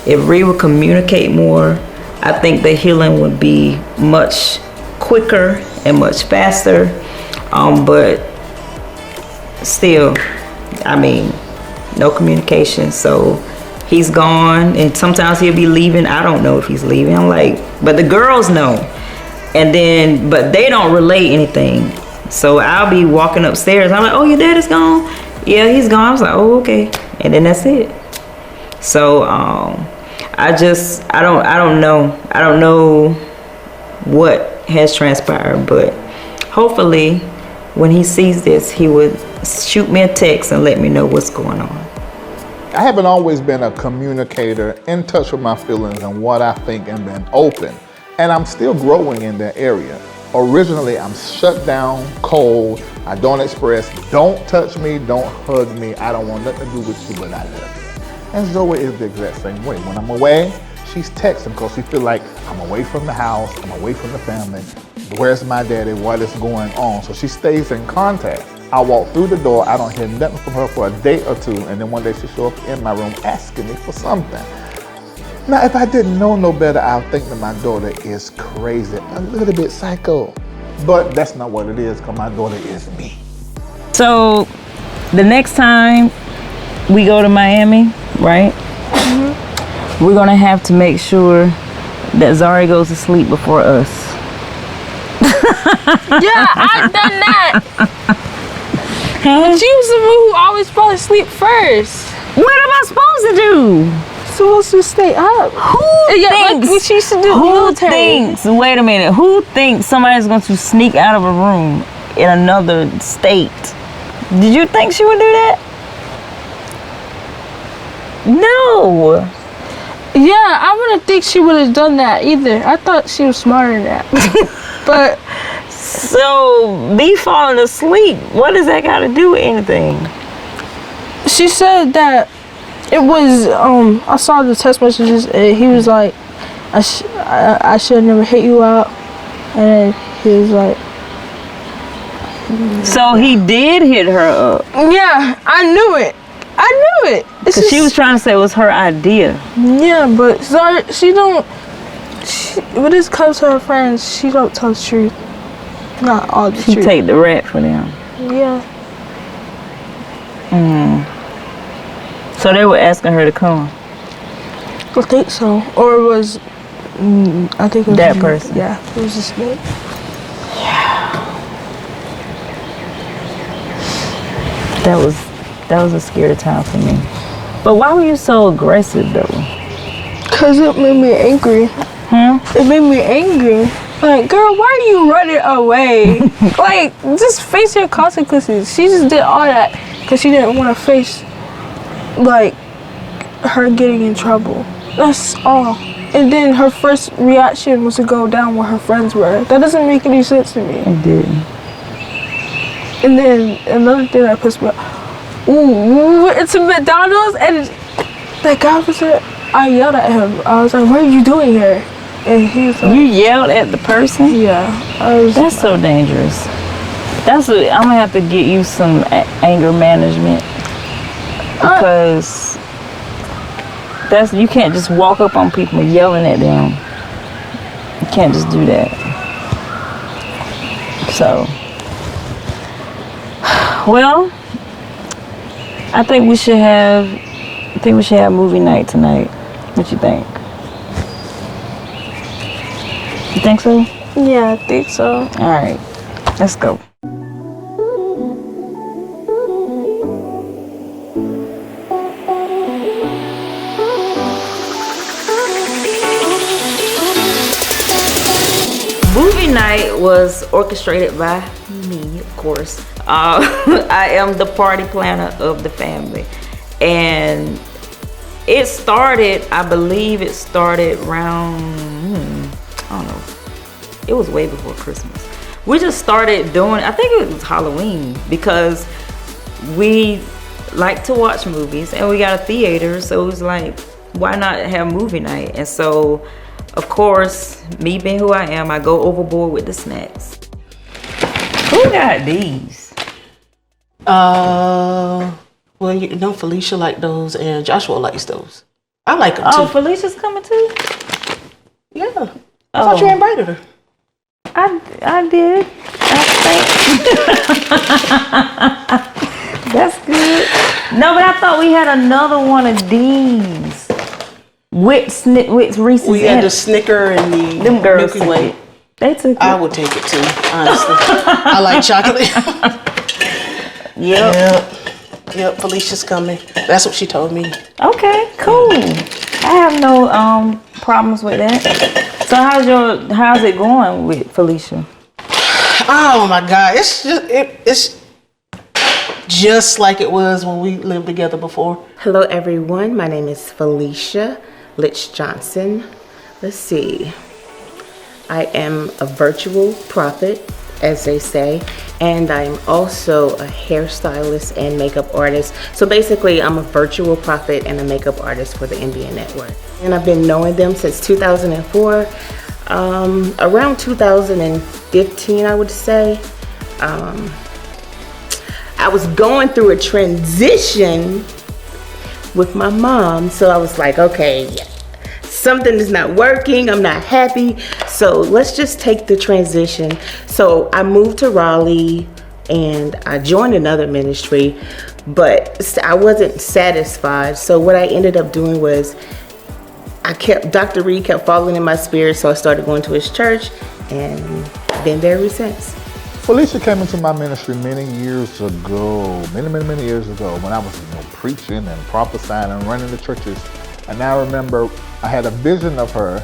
If Reid would communicate more, I think the healing would be much quicker and much faster. But still, I mean, no communication. So he's gone, and sometimes he'll be leaving. I don't know if he's leaving. I'm like, but the girls know. And then, but they don't relay anything. So I'll be walking upstairs. I'm like, oh, your dad is gone? Yeah, he's gone. I was like, oh, okay. And then that's it. So I don't know. I don't know what has transpired, but hopefully when he sees this, he would shoot me a text and let me know what's going on. I haven't always been a communicator, in touch with my feelings and what I think, and been open. And I'm still growing in that area. Originally, I'm shut down, cold, I don't express, don't touch me, don't hug me, I don't want nothing to do with you, but I love you. And Zoe is the exact same way. When I'm away, she's texting because she feel like I'm away from the house, I'm away from the family. Where's my daddy? What is going on? So she stays in contact. I walk through the door, I don't hear nothing from her for a day or two, and then one day she show up in my room asking me for something. Now, if I didn't know no better, I would think that my daughter is crazy, a little bit psycho. But that's not what it is, because my daughter is me. So, the next time we go to Miami, right? Mm-hmm. We're gonna have to make sure that Zari goes to sleep before us. Yeah, I've done that. Huh? She was the one who always fell asleep first. What am I supposed to do? Supposed to stay up. Who like thinks? what she used to do Who military. thinks? Wait a minute. Who thinks somebody's going to sneak out of a room in another state? Did you think she would do that? No. Yeah, I wouldn't think she would have done that either. I thought she was smarter than that. But so me falling asleep, what does that got to do with anything? She said that it was. I saw the text messages. And he was like, I should have never hit you out, and then he was like. So he did hit her up. Yeah, I knew it. Because she was trying to say it was her idea. Yeah, but sorry, she don't. When this comes to her friends, she don't tell the truth. Not all the truth. She take the rap for them. Yeah. So they were asking her to come. I think so. Or it was. I think it was that person. Yeah, it was just me. That was a scary time for me. But why were you so aggressive though? Cause it made me angry. It made me angry. Like, girl, why are you running away? Like, just face your consequences. She just did all that because she didn't want to face, like, her getting in trouble. That's all. And then her first reaction was to go down where her friends were. That doesn't make any sense to me. It didn't. And then another thing that pissed me off. We went into McDonald's and that guy was there. I yelled at him. I was like, what are you doing here? And he was like, you yelled at the person? Yeah. That's so dangerous. I'm gonna have to get you some anger management, because you can't just walk up on people yelling at them. You can't just do that. So, well, I think we should have movie night tonight. What you think? You think so? Yeah, I think so. All right, let's go. Movie night was orchestrated by me, of course. I am the party planner of the family. And it started, I believe it started around, I don't know. It was way before Christmas. We just started doing, I think it was Halloween, because we like to watch movies and we got a theater. So it was like, why not have movie night? And so, of course, me being who I am, I go overboard with the snacks. Who got these? Well, you know, Felicia liked those and Joshua likes those. I like them too. Oh, Felicia's coming too? Yeah. I thought you invited her. I did. That's good. No, but I thought we had another one of these. With Reese's. We had the Snicker and the them girls Milky Way. They took it. I would take it too, honestly. I like chocolate. Yep, Felicia's coming. That's what she told me. Okay, cool. I have no problems with that. So how's it going with Felicia? Oh my God, it's just like it was when we lived together before. Hello everyone, my name is Felicia Litch Johnson. Let's see. I am a virtual prophet, as they say, and I'm also a hairstylist and makeup artist. So basically, I'm a virtual prophet and a makeup artist for the NBA Network. And I've been knowing them since 2004. Around 2015, I would say. I was going through a transition with my mom, so I was like, okay, something is not working, I'm not happy, so let's just take the transition. So I moved to Raleigh and I joined another ministry, but I wasn't satisfied. So what I ended up doing was Dr. Reid kept falling in my spirit, so I started going to his church and been there ever since. Felicia came into my ministry many years ago, many years ago, when I was preaching and prophesying and running the churches. And I remember I had a vision of her,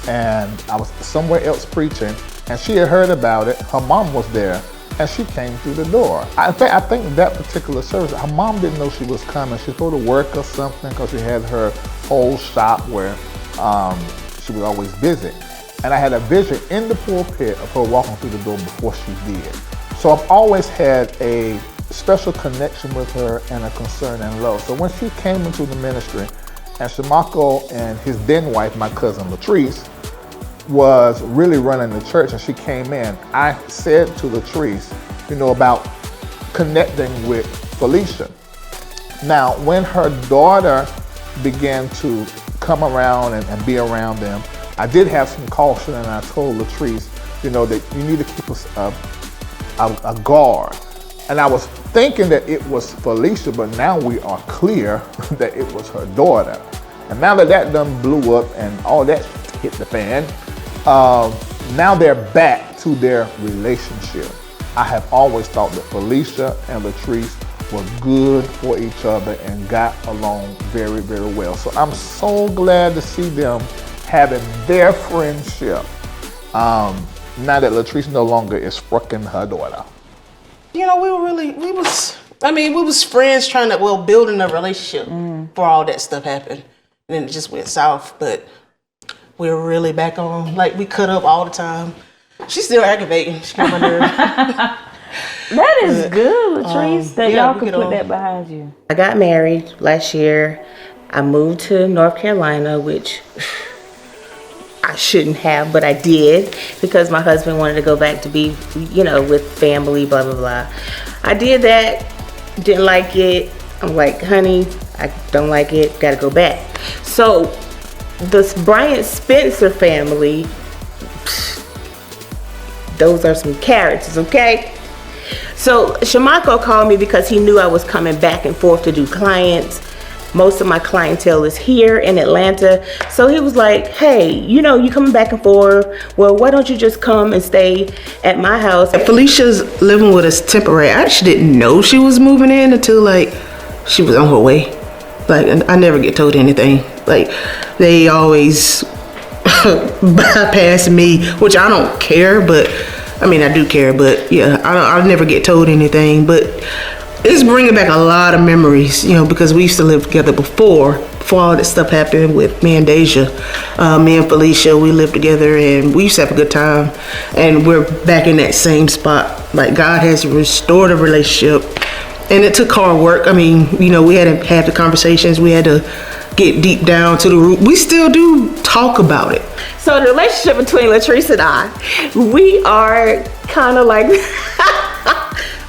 and I was somewhere else preaching, and she had heard about it. Her mom was there, and she came through the door. In fact, I think that particular service, her mom didn't know she was coming. She was going to work or something because she had her whole shop where she was always busy. And I had a vision in the pulpit of her walking through the door before she did. So I've always had a special connection with her and a concern and love. So when she came into the ministry, and Shamako and his then wife, my cousin Latrice, was really running the church, and she came in, I said to Latrice, about connecting with Felicia. Now, when her daughter began to come around and be around them, I did have some caution, and I told Latrice, that you need to keep a guard. And I was thinking that it was Felicia, but now we are clear that it was her daughter. And now that done blew up and all that hit the fan, now they're back to their relationship. I have always thought that Felicia and Latrice were good for each other and got along very, very well. So I'm so glad to see them having their friendship. Now that Latrice no longer is fucking her daughter. We was friends building a relationship before all that stuff happened. And then it just went south, but we're really back on. Like, we cut up all the time. She's still aggravating. She got my nerve. That is good, Latrice, that y'all could put that behind you. I got married last year. I moved to North Carolina, which I shouldn't have, but I did because my husband wanted to go back to be, with family, blah, blah, blah. I did that, didn't like it. I'm like, honey, I don't like it, gotta go back. So the Bryant Spencer family, those are some characters, okay? So Shamako called me because he knew I was coming back and forth to do clients. Most of my clientele is here in Atlanta. So he was like, hey, you coming back and forth. Well, why don't you just come and stay at my house? Felicia's living with us temporary. I actually didn't know she was moving in until she was on her way. I never get told anything. They always bypass me, which I don't care, but I do care, but yeah, I never get told anything. But it's bringing back a lot of memories, because we used to live together before all that stuff happened with me and Deja. Me and Felicia, we lived together and we used to have a good time. And we're back in that same spot. God has restored a relationship. And it took hard work. We had to have the conversations. We had to get deep down to the root. We still do talk about it. So the relationship between Latrice and I, we are kind of like...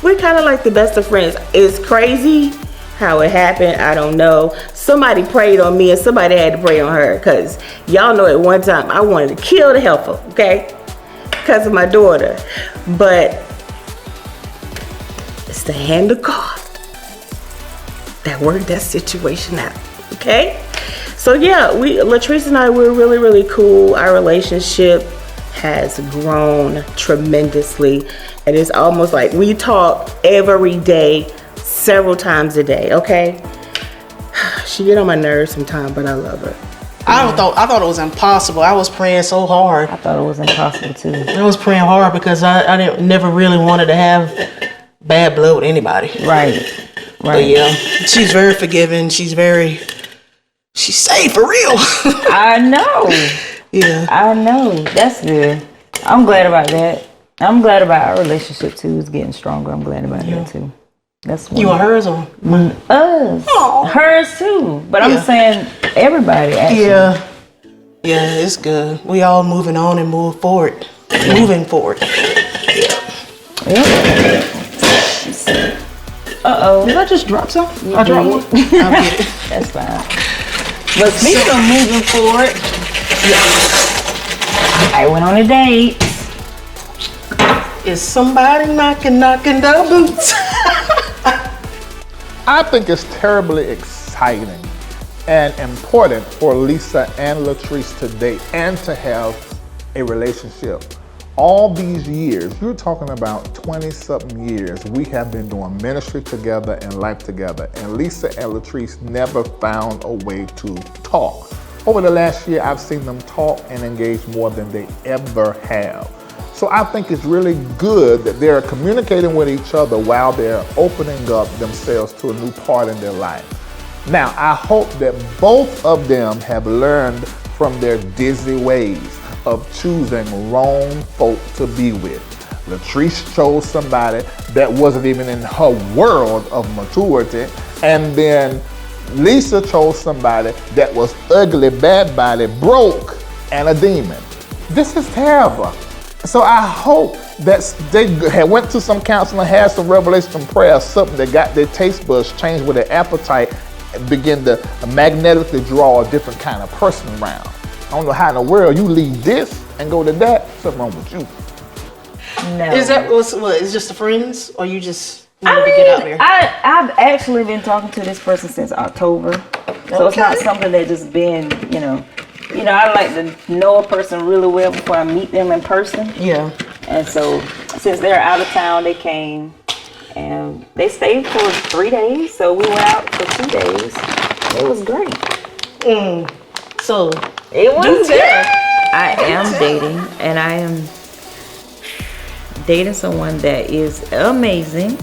We're kind of like the best of friends. It's crazy how it happened. I don't know. Somebody prayed on me and somebody had to pray on her, because y'all know at one time I wanted to kill the heifer, okay? Because of my daughter. But it's the hand of God that worked that situation out, okay? So yeah, Latrice and I, we're really, really cool. Our relationship has grown tremendously, and it's almost like we talk every day, several times a day, okay? She get on my nerves sometimes, but I love her. I thought it was impossible. I was praying so hard. I thought it was impossible too. I was praying hard because I never really wanted to have bad blood with anybody. Right. But yeah, she's very forgiving. She's safe for real. I know. Yeah. I know. That's good. I'm glad about that. I'm glad about our relationship too. It's getting stronger. I'm glad about that too. That's you want hers or mine? Us. Aww. Hers too. But I'm saying everybody actually. Yeah. Yeah, it's good. We all moving on and moving forward. Moving forward. Yeah. Uh-oh. Did I just drop something? I dropped one. I'll get it. That's fine. But speaking of moving forward, I went on a date. Is somebody knocking the boots? I think it's terribly exciting and important for Lisa and Latrice to date and to have a relationship. All these years, you're talking about 20-something years, we have been doing ministry together and life together. And Lisa and Latrice never found a way to talk. Over the last year, I've seen them talk and engage more than they ever have. So I think it's really good that they're communicating with each other while they're opening up themselves to a new part in their life. Now, I hope that both of them have learned from their dizzy ways of choosing wrong folk to be with. Latrice chose somebody that wasn't even in her world of maturity, and then Lisa chose somebody that was ugly, bad body, broke, and a demon. This is terrible. So I hope that they had went to some counseling, had some revelation, some prayer, something that got their taste buds changed with their appetite and begin to magnetically draw a different kind of person around. I don't know how in the world you leave this and go to that. Something wrong with you. No. Is that what? Is just the friends, or you just wanted to get out there? I've actually been talking to this person since October, so it's not something that just been, you know, I like to know a person really well before I meet them in person. Yeah. And so since they're out of town, they came and they stayed for 3 days. So we went out for 2 days. It was great. So it was good. I am dating, and I am dating someone that is amazing.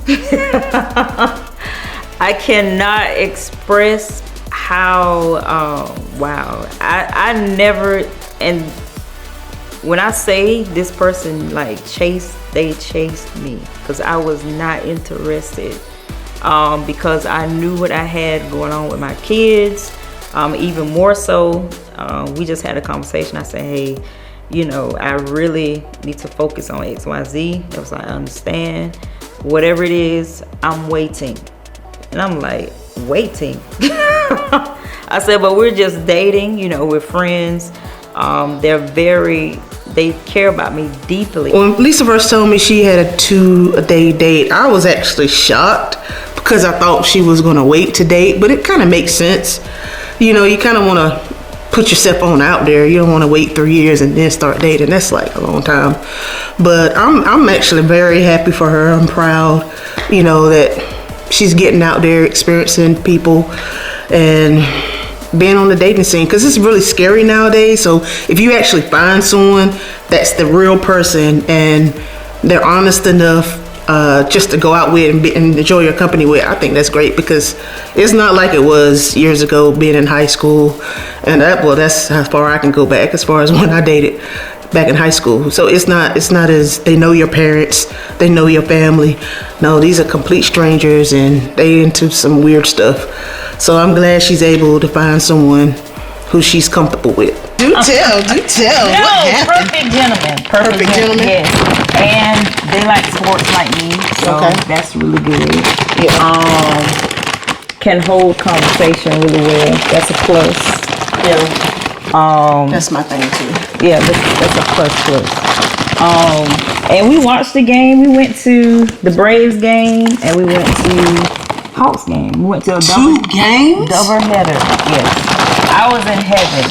I cannot express how wow. I never, and when I say this person like they chased me because I was not interested, because I knew what I had going on with my kids. Even more so, we just had a conversation. I said, hey, I really need to focus on XYZ. It was like, I understand. Whatever it is, I'm waiting. And I'm like, waiting? I said, but we're just dating, we're friends. They care about me deeply. When Lisa first told me she had a 2-day date, I was actually shocked because I thought she was gonna wait to date, but it kind of makes sense. You kind of want to put yourself on out there. You don't want to wait 3 years and then start dating. That's like a long time. But I'm actually very happy for her. I'm proud, that she's getting out there, experiencing people and being on the dating scene, because it's really scary nowadays. So if you actually find someone that's the real person and they're honest enough just to go out with and enjoy your company with, I think that's great, because it's not like it was years ago being in high school. And that's how far I can go back, as far as when I dated back in high school. So it's not as they know your parents, they know your family. No, these are complete strangers and they into some weird stuff. So I'm glad she's able to find someone who she's comfortable with. Do tell. No, What happened? perfect gentleman. Perfect gentleman? Yes. And they like sports like me, so that's really good. Yeah. Can hold conversation really well. That's a plus. Yeah. That's my thing too. Yeah, that's a plus. And we watched the game. We went to the Braves game, and we went to Hawks game. We went to a two games? Doubleheader. Yes. I was in heaven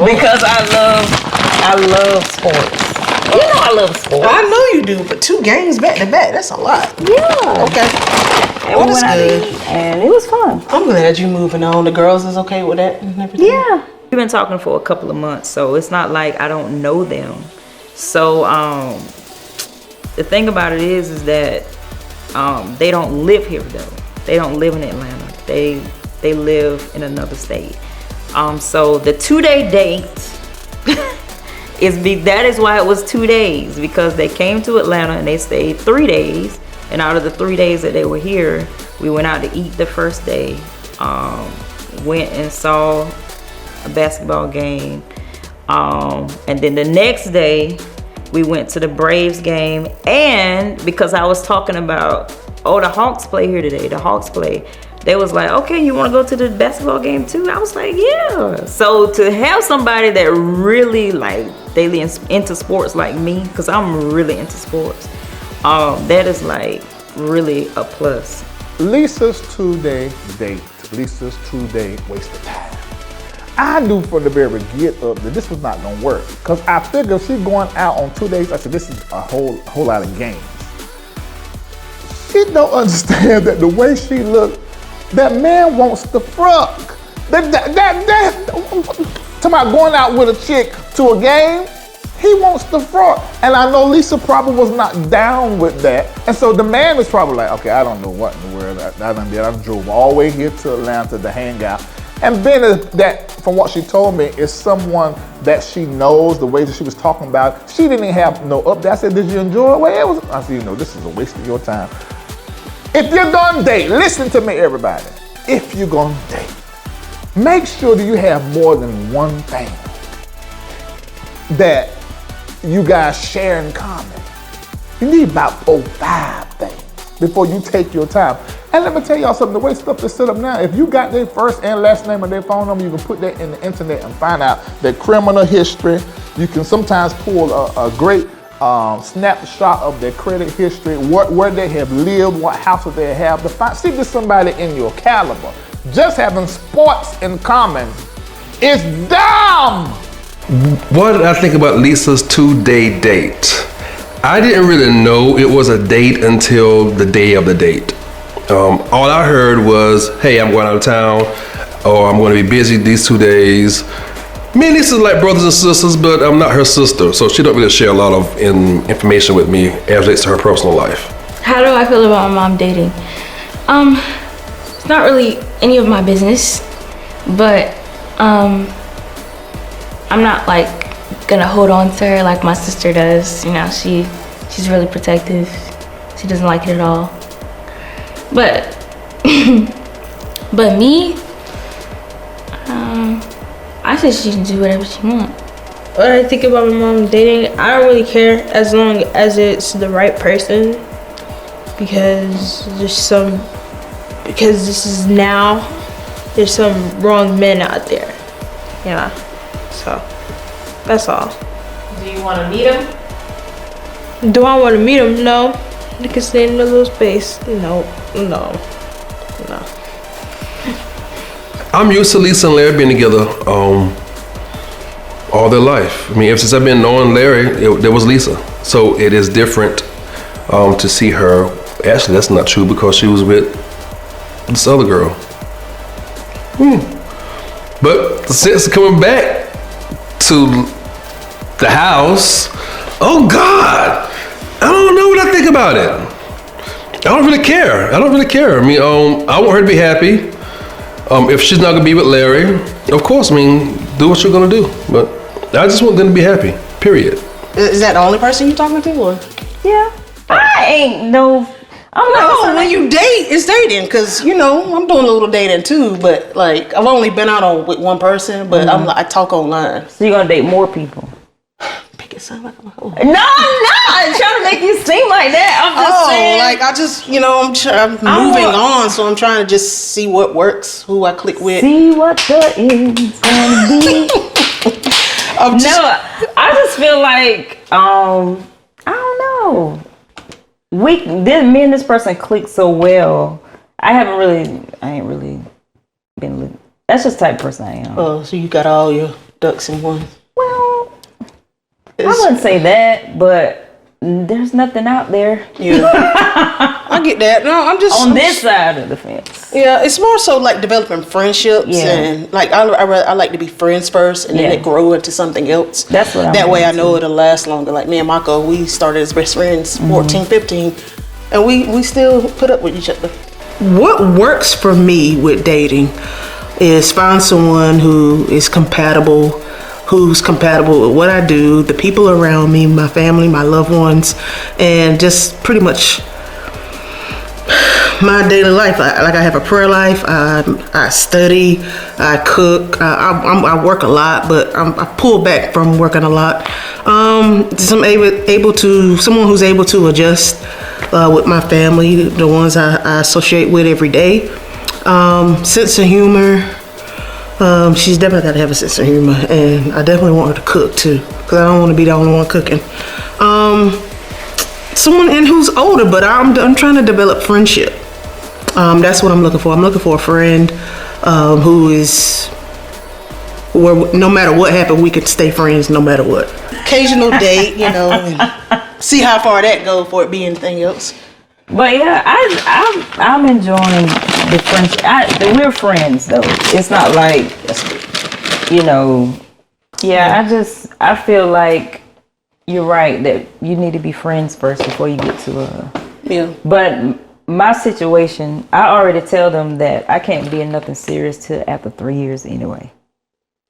because I love sports. I love sports. I know you do, but 2 games back to back, that's a lot. Yeah. Okay. And we went out to eat, and it was fun. I'm glad you're moving on. The girls is okay with that and everything? Yeah. We've been talking for a couple of months, so it's not like I don't know them. So the thing about it is that They don't live here though. They don't live in Atlanta. They live in another state. So the 2-day date that is why it was 2 days, because they came to Atlanta and they stayed 3 days. And out of the 3 days that they were here, we went out to eat the first day. Went and saw a basketball game. And then the next day, we went to the Braves game. And because I was talking about, the Hawks play here today. The Hawks play. They was like, okay, you want to go to the basketball game too? I was like, yeah. So to have somebody that really like daily into sports like me, because I'm really into sports, that is like really a plus. Lisa's 2-day date. Lisa's 2-day waste of time. I knew from the very get up that this was not gonna work, because I figured she's going out on 2 days. I said, this is a whole lot of games. She don't understand that the way she looked, that man wants the fuck. Talking about going out with a chick to a game, he wants the fuck. And I know Lisa probably was not down with that. And so the man was probably like, okay, I don't know what in the world I done did. I drove all the way here to Atlanta to hang out. And being that, from what she told me, is someone that she knows, the way that she was talking about, she didn't have no update. I said, did you enjoy it? Well, it was. I said, this is a waste of your time. If you're gonna date, listen to me, everybody. If you're gonna date, make sure that you have more than one thing that you guys share in common. You need about 4 or 5 things before you take your time. And let me tell y'all something, the way stuff is set up now, if you got their first and last name and their phone number, you can put that in the internet and find out their criminal history. You can sometimes pull a great snapshot of their credit history, where they have lived, what houses they have, to find, see if there's somebody in your caliber. Just having sports in common is dumb. What did I think about Lisa's 2-day date? I didn't really know it was a date until the day of the date. All I heard was, hey, I'm going out of town, or I'm going to be busy these 2 days. Me and Lisa's like brothers and sisters, but I'm not her sister, so she don't really share a lot of information with me as relates to her personal life. How do I feel about my mom dating? It's not really any of my business, but I'm not like gonna hold on to her like my sister does. You know, she's really protective. She doesn't like it at all. But me, I think she can do whatever she wants. When I think about my mom dating, I don't really care as long as it's the right person, because there's some wrong men out there. Yeah. So that's all. Do you want to meet him? Do I want to meet him? No. They can stay in a little space. No. I'm used to Lisa and Larry being together all their life. I mean, ever since I've been knowing Larry, there was Lisa. So it is different to see her. Actually, that's not true, because she was with this other girl. But since coming back to the house, oh God, I don't know what I think about it. I don't really care. I mean, I want her to be happy. If she's not gonna be with Larry, of course, I mean, do what you're gonna do. But I just want them to be happy, period. Is that the only person you're talking to, or? Yeah. I ain't no. I'm not. When you date, it's dating, because, I'm doing a little dating too, but like, I've only been out with one person, but I talk online. So you're gonna date more people? Make it sound like I'm a hoe. No, I'm not trying to make you seem like that. I'm just saying. Like, I just, I'm moving on, so I'm trying to just see what works, who I click with. See what the end's gonna be. I just feel like, I don't know. Me and this person click so well. I ain't really been. That's just the type of person I am. Oh, so you got all your ducks in one. Well, I wouldn't say that, but there's nothing out there. Yeah, I get that. No, I'm just on this side of the fence. Yeah, it's more so like developing friendships, and like I like to be friends first, and then it grow into something else. That's what. That way I know it'll last longer. Like me and Mako, we started as best friends 14, 15, and we still put up with each other. What works for me with dating is find someone who's compatible with what I do, the people around me, my family, my loved ones, and just pretty much my daily life. I have a prayer life. I study. I cook. I work a lot, but I pull back from working a lot. Someone who's able to adjust with my family, the ones I associate with every day. Sense of humor. She's definitely got to have a sense of humor, and I definitely want her to cook too, because I don't want to be the only one cooking. Someone who's older, but I'm trying to develop friendship. That's what I'm looking for. I'm looking for a friend who is where no matter what happens, we can stay friends no matter what. Occasional date, and see how far that goes for it be anything else. But yeah, I'm enjoying the friendship. We're friends though. It's not like, I feel like you're right that you need to be friends first before you get to But my situation, I already tell them that I can't be in nothing serious till after 3 years anyway.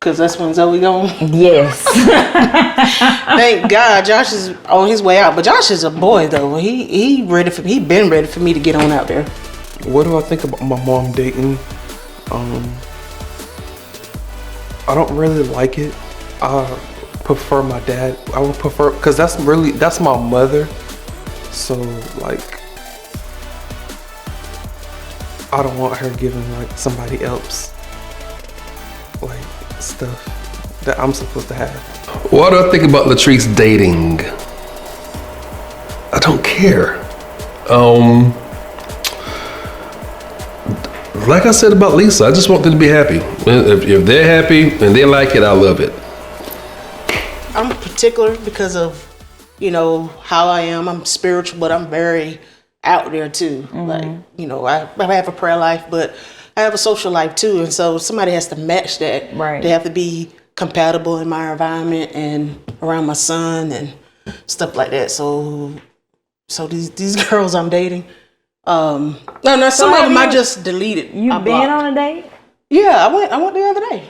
Cause that's when Zoe gone. Yes. Thank God, Josh is on his way out. But Josh is a boy though. He been ready for me to get on out there. What do I think about my mom dating? I don't really like it. I prefer my dad. I would prefer, cause that's my mother. So like, I don't want her giving like somebody else like stuff that I'm supposed to have. What do I think about Latrice dating? I don't care. Like I said about Lisa, I just want them to be happy. If they're happy and they like it, I love it. I'm particular because of, how I am. I'm spiritual, but I'm very out there too. Mm-hmm. Like, I have a prayer life, but I have a social life too. And so somebody has to match that. Right. They have to be compatible in my environment and around my son and stuff like that. So these girls I'm dating, some of them I just deleted. You been on a date? Yeah, I went the other day.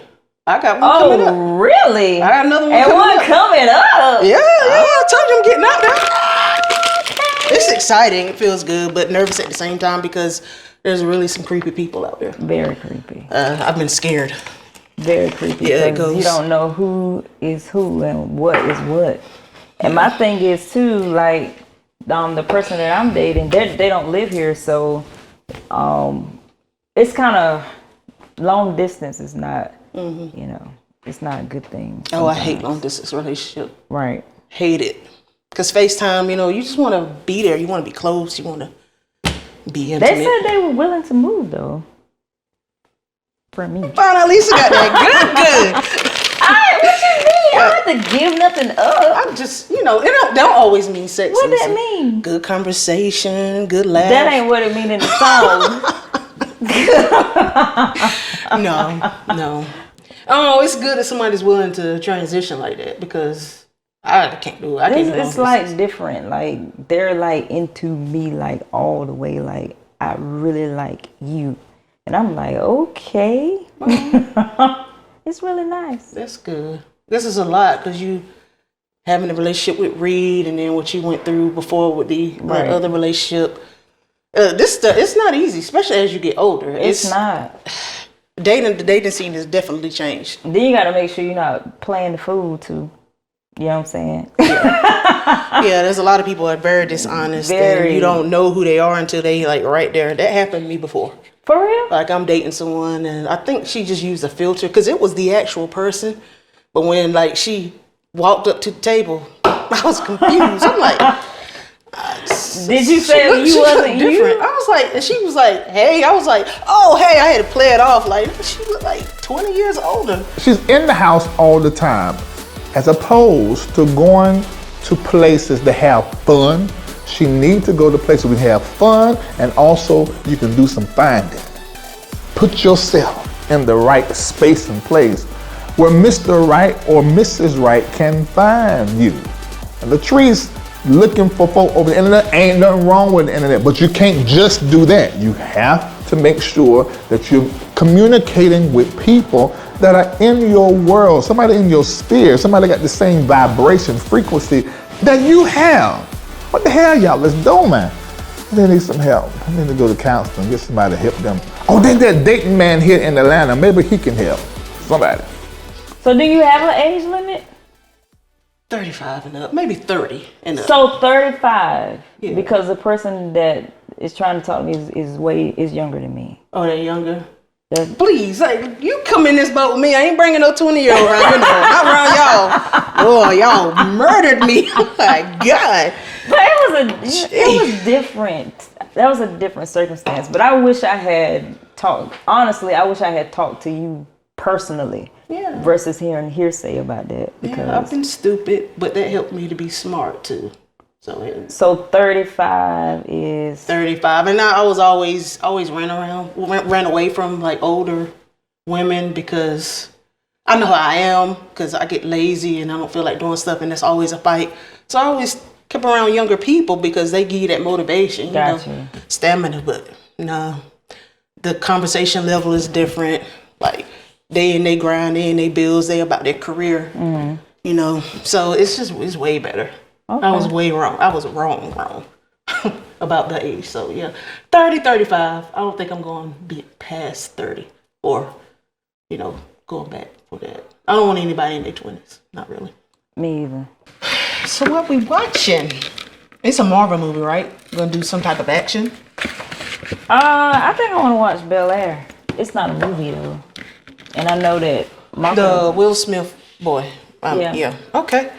I got one coming up. Oh, really? I got another one and coming up. coming up? Yeah, I told you I'm getting out there. It's exciting. It feels good, but nervous at the same time because there's really some creepy people out there. Very creepy. I've been scared. Very creepy. Yeah, it goes. You don't know who is who and what is what. And my thing is too, like, the person that I'm dating, they don't live here, so it's kind of long distance is not, it's not a good thing. Sometimes. Oh, I hate long distance relationship. Right. Hate it. Because FaceTime, you just want to be there. You want to be close. You want to be intimate. They said they were willing to move though. For me. Well, Lisa got that good. What you mean? I don't have to give nothing up. I'm just, it don't always mean sex. What that mean? Good conversation, good laugh. That ain't what it mean in the song. No. Oh, it's good that somebody's willing to transition like that because I can't do it. It's like different. Like they're like into me like all the way. Like I really like you, and I'm like okay. It's really nice. That's good. This is a lot because you having a relationship with Reid and then what you went through before with the other relationship. It's not easy, especially as you get older. It's not. The dating scene has definitely changed. Then you got to make sure you're not playing the fool too. You know what I'm saying? Yeah, there's a lot of people that are very dishonest. And you don't know who they are until they like right there. That happened to me before. For real? Like I'm dating someone and I think she just used a filter because it was the actual person. But when like she walked up to the table, I was confused. I'm like, did you say you wasn't different? I was like, and she was like, hey. I was like, oh, hey. I had to play it off. Like she looked like 20 years older. She's in the house all the time, as opposed to going to places to have fun. She needs to go to places we have fun, and also you can do some finding. Put yourself in the right space and place where Mr. Right or Mrs. Right can find you. And Latrice looking for folk over the internet. Ain't nothing wrong with the internet, but you can't just do that. You have to make sure that you're communicating with people that are in your world, somebody in your sphere, somebody got the same vibration, frequency that you have. What the hell, y'all? Let's do, man. They need some help. I need to go to counseling, get somebody to help them. Oh, there's that dating man here in Atlanta. Maybe he can help somebody. So do you have an age limit? 35 and up, maybe 30 and up. So 35, because the person that is trying to talk to me is younger than me. Oh, they're younger? Please, like, you come in this boat with me. I ain't bringing no 20-year-old around here. Not around y'all. Oh, y'all murdered me. Oh my God. But it was different. That was a different circumstance. But I wish I had talked. Honestly, I wish I had talked to you personally. Yeah. Versus hearing hearsay about that. Because I've been stupid, but that helped me to be smart too. So 35 is 35, and I was always ran away from like older women because I know how I am, because I get lazy and I don't feel like doing stuff, and that's always a fight. So I always kept around younger people because they give you that motivation, Gotcha. Stamina. But no, the conversation level is different. Like they in they grind, they in they bills, they about their career, So it's way better. Okay. I was way wrong. I was wrong about the age. So yeah, 30, 35. I don't think I'm going to be past 30 or, going back for that. I don't want anybody in their 20s. Not really. Me either. So what we watching? It's a Marvel movie, right? We're going to do some type of action? I think I want to watch Bel Air. It's not a movie though. And I know that the Will Smith boy. Yeah. Okay.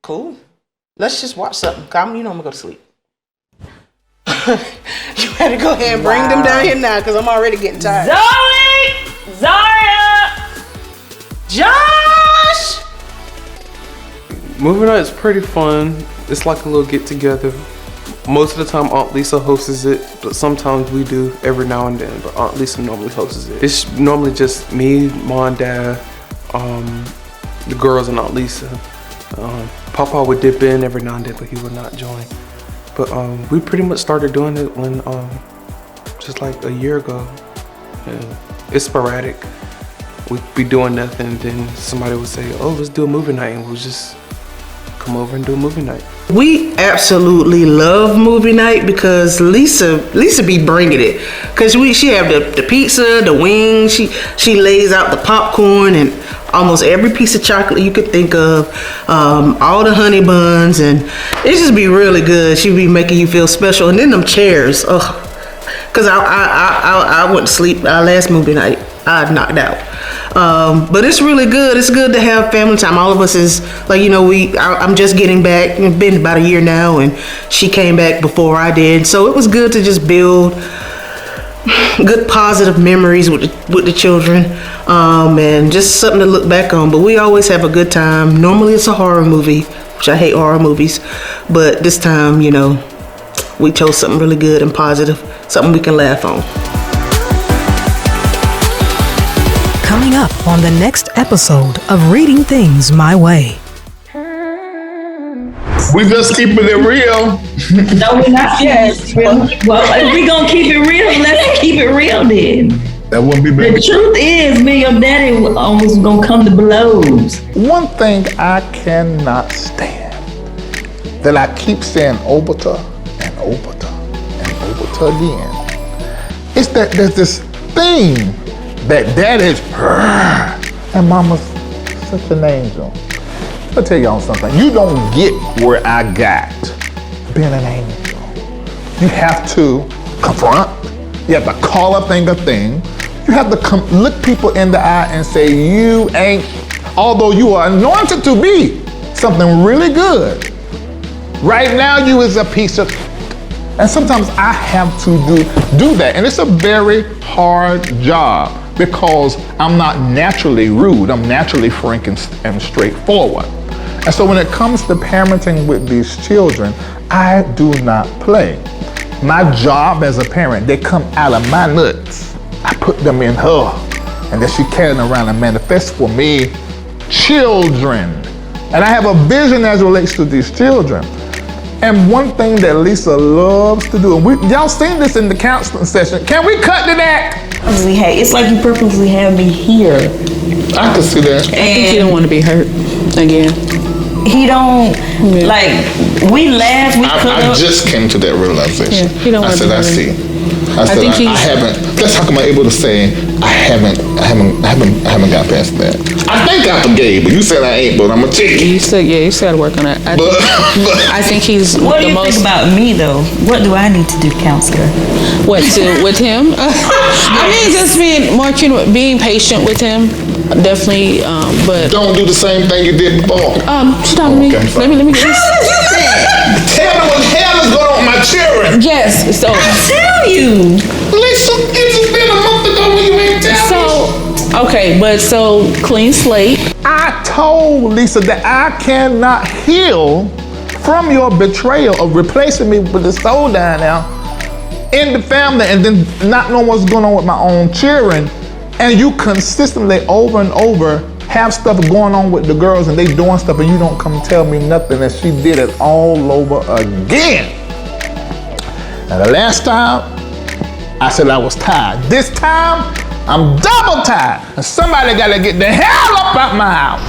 Cool. Let's just watch something. I'm gonna go to sleep. You better go ahead and bring them down here now, because I'm already getting tired. Zoe! Zaria! Josh! Movie night is pretty fun. It's like a little get together. Most of the time Aunt Lisa hosts it, but sometimes we do every now and then, but Aunt Lisa normally hosts it. It's normally just me, Mom, Dad, the girls, and Aunt Lisa. Papa would dip in every now and then, but he would not join. But we pretty much started doing it when just like a year ago. And it's sporadic. We'd be doing nothing, and then somebody would say, "Oh, let's do a movie night," and we'll just come over and do a movie night. We absolutely love movie night because Lisa be bringing it. Cause she have the pizza, the wings. She lays out the popcorn and almost every piece of chocolate you could think of, all the honey buns, and it just be really good. She be making you feel special. And then them chairs, cause I went to sleep our last movie night. I knocked out. But it's really good. It's good to have family time. All of us is like, I'm just getting back. It's been about a year now, and she came back before I did. So it was good to just build good positive memories with the children, and just something to look back on. But we always have a good time. Normally it's a horror movie, which I hate horror movies, but this time, we chose something really good and positive, something we can laugh on. Coming up on the next episode of Reading Things My Way. We just keeping it real. No, we're not. Yes. Well, if we gonna keep it real, let's keep it real then. That wouldn't be bad. The truth is, me and your daddy almost gonna come to blows. One thing I cannot stand, that I keep saying Obata and Obata and Obata again, is that there's this thing that dad is, and mama's such an angel. I'll tell y'all something. You don't get where I got being an angel. You have to confront. You have to call a thing a thing. You have to look people in the eye and say, you ain't, although you are anointed to be something really good. Right now, you is a piece of, and sometimes I have to do that. And it's a very hard job because I'm not naturally rude. I'm naturally frank and straightforward. And so when it comes to parenting with these children, I do not play. My job as a parent, they come out of my nuts. I put them in her, and then she carrying around and manifest for me children And I have a vision as it relates to these children. And one thing that Lisa loves to do, and y'all seen this in the counseling session. Can we cut to that? It's like you purposely have me here. I can see that. I think he don't want to be hurt again. He don't, like, we laughed, we cut I up. just came to that realization. Yeah, he don't I want said, to I be see. hurt. I said, think I haven't. That's how come I'm able to say I haven't got past that. I think I forgave, but you said I ain't. But I'm gonna take it. You said to work on it. I think he's What do the you most. think about me though? What do I need to do, counselor? What with him? I mean, just being more being patient with him, definitely. But don't do the same thing you did before. She talking to me. Let me get this. Tell me what the hell is going on with my children. Yes. So tell you. Lisa, it's been a month ago when you ain't tell me. Okay, but so clean slate. I told Lisa that I cannot heal from your betrayal of replacing me with the soul down now in the family and then not knowing what's going on with my own children. And you consistently over and over have stuff going on with the girls and they doing stuff and you don't come tell me nothing, and she did it all over again. And the last time, I said I was tired. This time, I'm double tired. And somebody gotta get the hell up out my house.